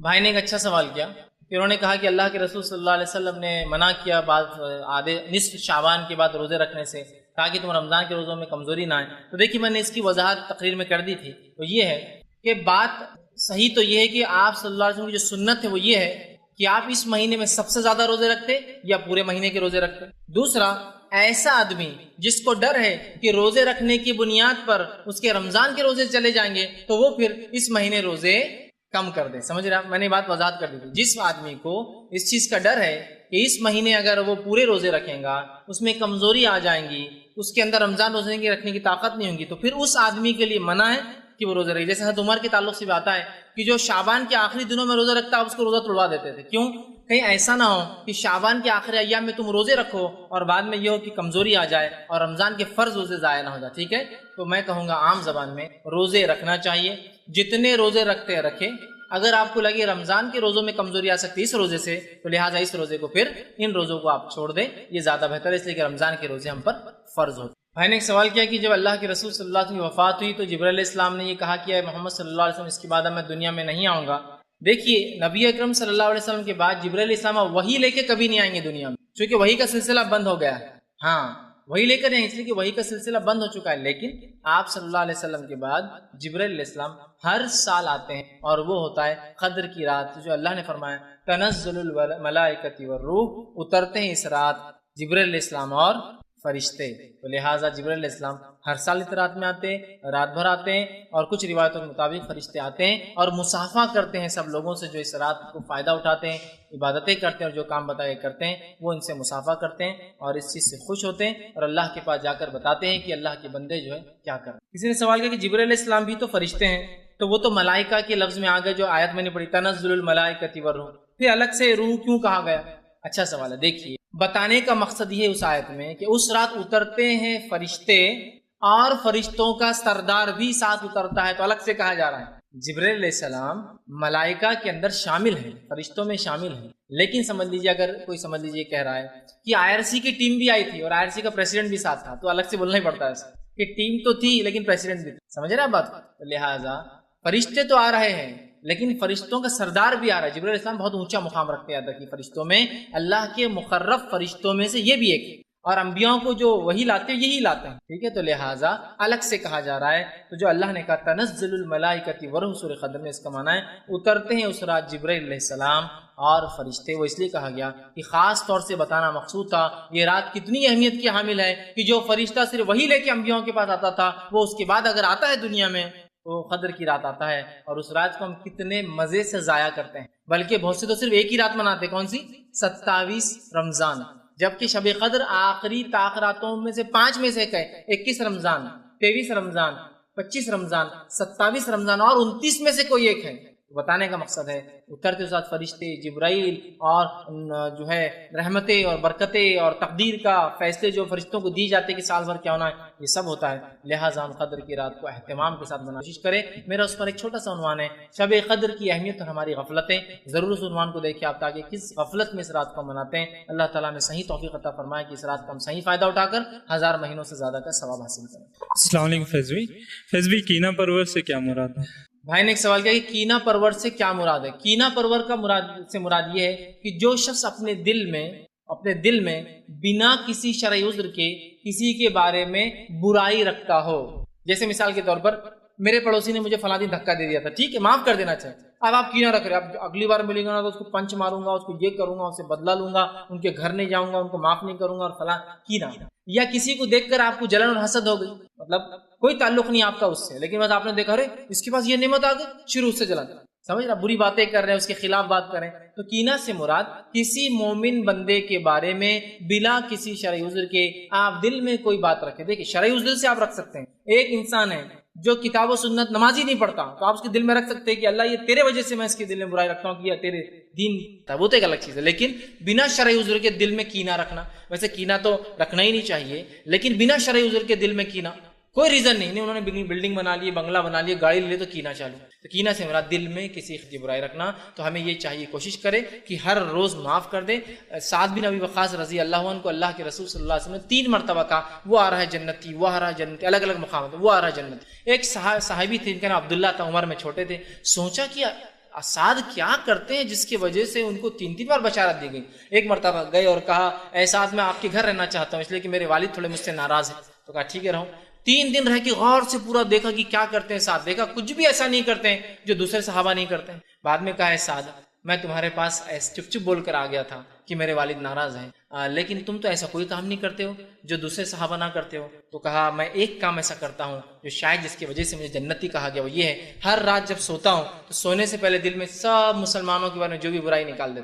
بھائی نے ایک اچھا سوال کیا کہ انہوں نے کہا کہ اللہ کے رسول صلی اللہ علیہ وسلم نے منع کیا بعد آدھے نصف شعبان کے بعد روزے رکھنے سے، تاکہ تم رمضان کے روزوں میں کمزوری نہ آئے۔ تو دیکھیے میں نے اس کی وضاحت تقریر میں کر دی تھی، تو یہ ہے کہ بات صحیح تو یہ ہے کہ آپ صلی اللہ علیہ وسلم کی جو سنت ہے وہ یہ ہے کہ آپ اس مہینے میں سب سے زیادہ روزے رکھتے یا پورے مہینے کے روزے رکھتے۔ دوسرا، ایسا آدمی جس کو ڈر ہے کہ روزے رکھنے کی بنیاد پر اس کے رمضان کے روزے چلے جائیں گے، تو وہ پھر اس مہینے روزے کم کر دے۔ سمجھ رہے ہیں؟ میں نے بات وضاحت کر دی تھی۔ جس آدمی کو اس چیز کا ڈر ہے کہ اس مہینے اگر وہ پورے روزے رکھیں گا اس میں کمزوری آ جائیں گی، اس کے اندر رمضان روزے کی رکھنے کی طاقت نہیں ہوگی، تو پھر اس آدمی کے لیے منع ہے کہ وہ روزہ رکھے۔ جیسے حضرت عمر کے تعلق سے بھی آتا ہے کہ جو شعبان کے آخری دنوں میں روزہ رکھتا ہے اس کو روزہ توڑوا دیتے تھے۔ کیوں؟ کہیں ایسا نہ ہو کہ شعبان کے آخری ایام میں تم روزے رکھو اور بعد میں یہ ہو کہ کمزوری آ جائے اور رمضان کے فرض روزے ضائع نہ ہو جائے۔ ٹھیک ہے، تو میں کہوں گا عام زبان میں روزے رکھنا چاہیے، جتنے روزے رکھتے ہیں رکھیں۔ اگر آپ کو لگے رمضان کے روزوں میں کمزوری آ سکتی ہے اس روزے سے، تو لہٰذا اس روزے کو پھر ان روزوں کو آپ چھوڑ دیں، یہ زیادہ بہتر ہے، اس لیے کہ رمضان کے روزے ہم پر فرض ہوتے ہیں۔ بھائی نے ایک سوال کیا کہ جب اللہ کے رسول صلی اللہ علیہ وسلم کی وفات ہوئی تو جبرائیل علیہ السلام نے یہ کہا کہ اے محمد صلی اللہ علیہ وسلم اس کے بعد میں دنیا میں نہیں آؤں گا۔ دیکھیے نبی اکرم صلی اللہ علیہ وسلم کے بعد جبرائیل علیہ السلام وحی لے کے کبھی نہیں آئیں گے دنیا میں، چونکہ وحی کا سلسلہ بند ہو گیا ہے۔ ہاں وہی لے کر اس لیے کہ وہی کا سلسلہ بند ہو چکا ہے، لیکن آپ صلی اللہ علیہ وسلم کے بعد جبرائیل علیہ السلام ہر سال آتے ہیں، اور وہ ہوتا ہے قدر کی رات، جو اللہ نے فرمایا تنزل الملائکۃ والروح، اترتے ہیں اس رات جبرائیل علیہ السلام اور فرشتے۔ تو لہٰذا جبرائیل علیہ السلام ہر سال اس رات میں آتے ہیں، رات بھر آتے ہیں، اور کچھ روایتوں کے مطابق فرشتے آتے ہیں اور مصافحہ کرتے ہیں سب لوگوں سے جو اس رات کو فائدہ اٹھاتے ہیں، عبادتیں کرتے ہیں اور جو کام بتائے کرتے ہیں، وہ ان سے مصافحہ کرتے ہیں اور اس چیز سے خوش ہوتے ہیں اور اللہ کے پاس جا کر بتاتے ہیں کہ اللہ کے بندے جو ہے کیا کر رہے ہیں۔ کسی نے سوال کیا کہ جبرائیل علیہ السلام بھی تو فرشتے ہیں، تو وہ تو ملائکہ کے لفظ میں آ گئے جو آیت میں نے پڑھی تنزل الملائکۃ والروح، پھر الگ سے روح کیوں کہا گیا؟ اچھا سوال ہے۔ دیکھیے بتانے کا مقصد یہ ہے اس آیت میں کہ اس رات اترتے ہیں فرشتے اور فرشتوں کا سردار بھی ساتھ اترتا ہے، تو الگ سے کہا جا رہا ہے جبرائیل علیہ السلام ملائکہ کے اندر شامل ہیں، فرشتوں میں شامل ہیں، لیکن سمجھ لیجیے اگر کوئی سمجھ لیجیے کہہ رہا ہے کہ IRC کی ٹیم بھی آئی تھی اور IRC کا پریسیڈنٹ بھی ساتھ تھا، تو الگ سے بولنا ہی پڑتا ہے ایسا کہ ٹیم تو تھی لیکن پریسیڈنٹ بھی تھا۔ سمجھ رہے ہیں بات؟ لہٰذا فرشتے تو آ رہے ہیں لیکن فرشتوں کا سردار بھی آ رہا ہے۔ جبرائیل علیہ السلام بہت اونچا مقام رکھتے ہیں اللہ کی فرشتوں میں، اللہ کے مقرب فرشتوں میں سے یہ بھی ایک ہے، اور انبیاء کو جو وہی لاتے ہیں یہی لاتے ہیں، ٹھیک ہے؟ تو لہٰذا الگ سے کہا جا رہا ہے۔ تو جو اللہ نے کہا تنزل الملائکۃ والروح سورہ قدر میں اس کا معنی ہے اترتے ہیں اس رات جبرائیل علیہ السلام اور فرشتے، وہ اس لیے کہا گیا کہ خاص طور سے بتانا مقصود تھا یہ رات کتنی اہمیت کی حامل ہے کہ جو فرشتہ صرف وہی لے کے انبیاء کے پاس آتا تھا وہ اس کے بعد اگر آتا ہے دنیا میں تو قدر کی رات آتا ہے، اور اس رات کو ہم کتنے مزے سے ضائع کرتے ہیں، بلکہ بہت سے تو صرف ایک ہی رات مناتے، کون سی؟ 27 رمضان، جبکہ شب قدر آخری راتوں میں سے 5 میں سے ایک ہے، 21 رمضان، 23 رمضان، 25 رمضان، 27 رمضان اور 29 میں سے کوئی ایک ہے۔ بتانے کا مقصد ہے اترتے ساتھ فرشتے جبرائیل اور جو ہے رحمتیں اور برکتیں اور تقدیر کا فیصلے جو فرشتوں کو دی جاتے کہ سال بھر کیا ہونا ہے، یہ سب ہوتا ہے۔ لہٰذا ہم قدر کی رات کو اہتمام کے ساتھ منانے کی کوشش کریں۔ میرا اس پر ایک چھوٹا سا عنوان ہے، شب قدر کی اہمیت اور ہماری غفلتیں۔ ضرور اس عنوان کو دیکھیں آپ تاکہ کس غفلت میں اس رات کو مناتے ہیں۔ اللہ تعالیٰ میں صحیح توفیق عطا فرمائے کہ اس رات کا ہم صحیح فائدہ اٹھا کر 1000 مہینوں سے زیادہ کا ثواب حاصل کریں۔ السلام علیکم فیض بھائی کینہ پرور سے کیا مراد ہے؟ بھائی نے ایک سوال کیا کہ کینہ پرور سے کیا مراد ہے؟ کینہ پرور کا مراد یہ ہے کہ جو شخص اپنے دل میں بنا کسی شرعی عذر کے کسی کے بارے میں برائی رکھتا ہو۔ جیسے مثال کے طور پر میرے پڑوسی نے مجھے فلاں دن دھکا دے دیا تھا، ٹھیک ہے، معاف کر دینا چاہیے۔ اب آپ کینہ رکھ رہے ہیں، اب اگلی بار ملیں گا نا تو اس کو پنچ ماروں گا، اس کو یہ کروں گا، اس سے بدلہ لوں گا، ان کے گھر نہیں جاؤں گا، ان کو معاف نہیں کروں گا اور فلاں کینہ۔ یا کسی کو دیکھ کر آپ کو جلن اور حسد ہو گئی، مطلب کوئی تعلق نہیں آپ کا اس سے، لیکن بس آپ نے دیکھا ارے اس کے پاس یہ نعمت آ گئی، شروع سے جلن، سمجھ رہا، بری باتیں کر رہے ہیں، اس کے خلاف بات کریں۔ تو کینہ سے مراد کسی مومن بندے کے بارے میں بلا کسی شرعی عذر کے آپ دل میں کوئی بات رکھیں۔ دیکھیں شرعی عذر سے آپ رکھ سکتے ہیں، ایک انسان ہے جو کتاب و سنت نماز ہی نہیں پڑھتا تو آپ اس کے دل میں رکھ سکتے ہیں کہ اللہ یہ تیرے وجہ سے میں اس کے دل میں برائی رکھتا ہوں کہ یہ تیرے دین وہ تو ایک الگ چیز ہے، لیکن بنا شرعی عذر کے دل میں کینہ رکھنا، ویسے کینہ تو رکھنا ہی نہیں چاہیے، لیکن بنا شرعی عذر کے دل میں کینہ کوئی ریزن نہیں، انہوں نے بلڈنگ بنا لی، بنگلہ بنا لیے، گاڑی لے لی تو کینہ چالو۔ تو کینہ سے مراد دل میں کسی کی برائی رکھنا، تو ہمیں یہ چاہیے کوشش کرے کہ ہر روز معاف کر دے۔ سعد بن ابی وقاص رضی اللہ عنہ کو اللہ کے رسول صلی اللہ علیہ وسلم نے 3 مرتبہ کہا وہ آ رہا ہے جنتی، وہ آ رہا ہے جنتی، الگ الگ مقامات وہ آ رہا ہے جنت۔ ایک صحابی تھے، ان کا نام عبداللہ تھا، عمر میں چھوٹے تھے، سوچا کہ سعد کیا کرتے ہیں جس کی وجہ سے ان کو 3 بار بشارت دی گئی۔ ایک مرتبہ گئے اور کہا اے سعد میں آپ کے گھر رہنا چاہتا ہوں اس لیے کہ میرے والد تھوڑے مجھ سے ناراض ہیں، تو کہا ٹھیک ہے رہو۔ 3 دن رہ کے غور سے پورا دیکھا کہ کیا کرتے ہیں سعد، دیکھا کچھ بھی ایسا نہیں کرتے ہیں جو دوسرے صحابہ نہیں کرتے ہیں۔ بعد میں کہا ہے سعد میں تمہارے پاس چپ چپ بول کر آ گیا تھا کہ میرے والد ناراض ہیں، لیکن تم تو ایسا کوئی کام نہیں کرتے ہو جو دوسرے صحابہ نہ کرتے ہو۔ تو کہا میں ایک کام ایسا کرتا ہوں جو شاید جس کی وجہ سے مجھے جنتی کہا گیا، وہ یہ ہے ہر رات جب سوتا ہوں تو سونے سے پہلے دل میں سب مسلمانوں کے بارے میں جو بھی برائی نکال دیتا ہوں۔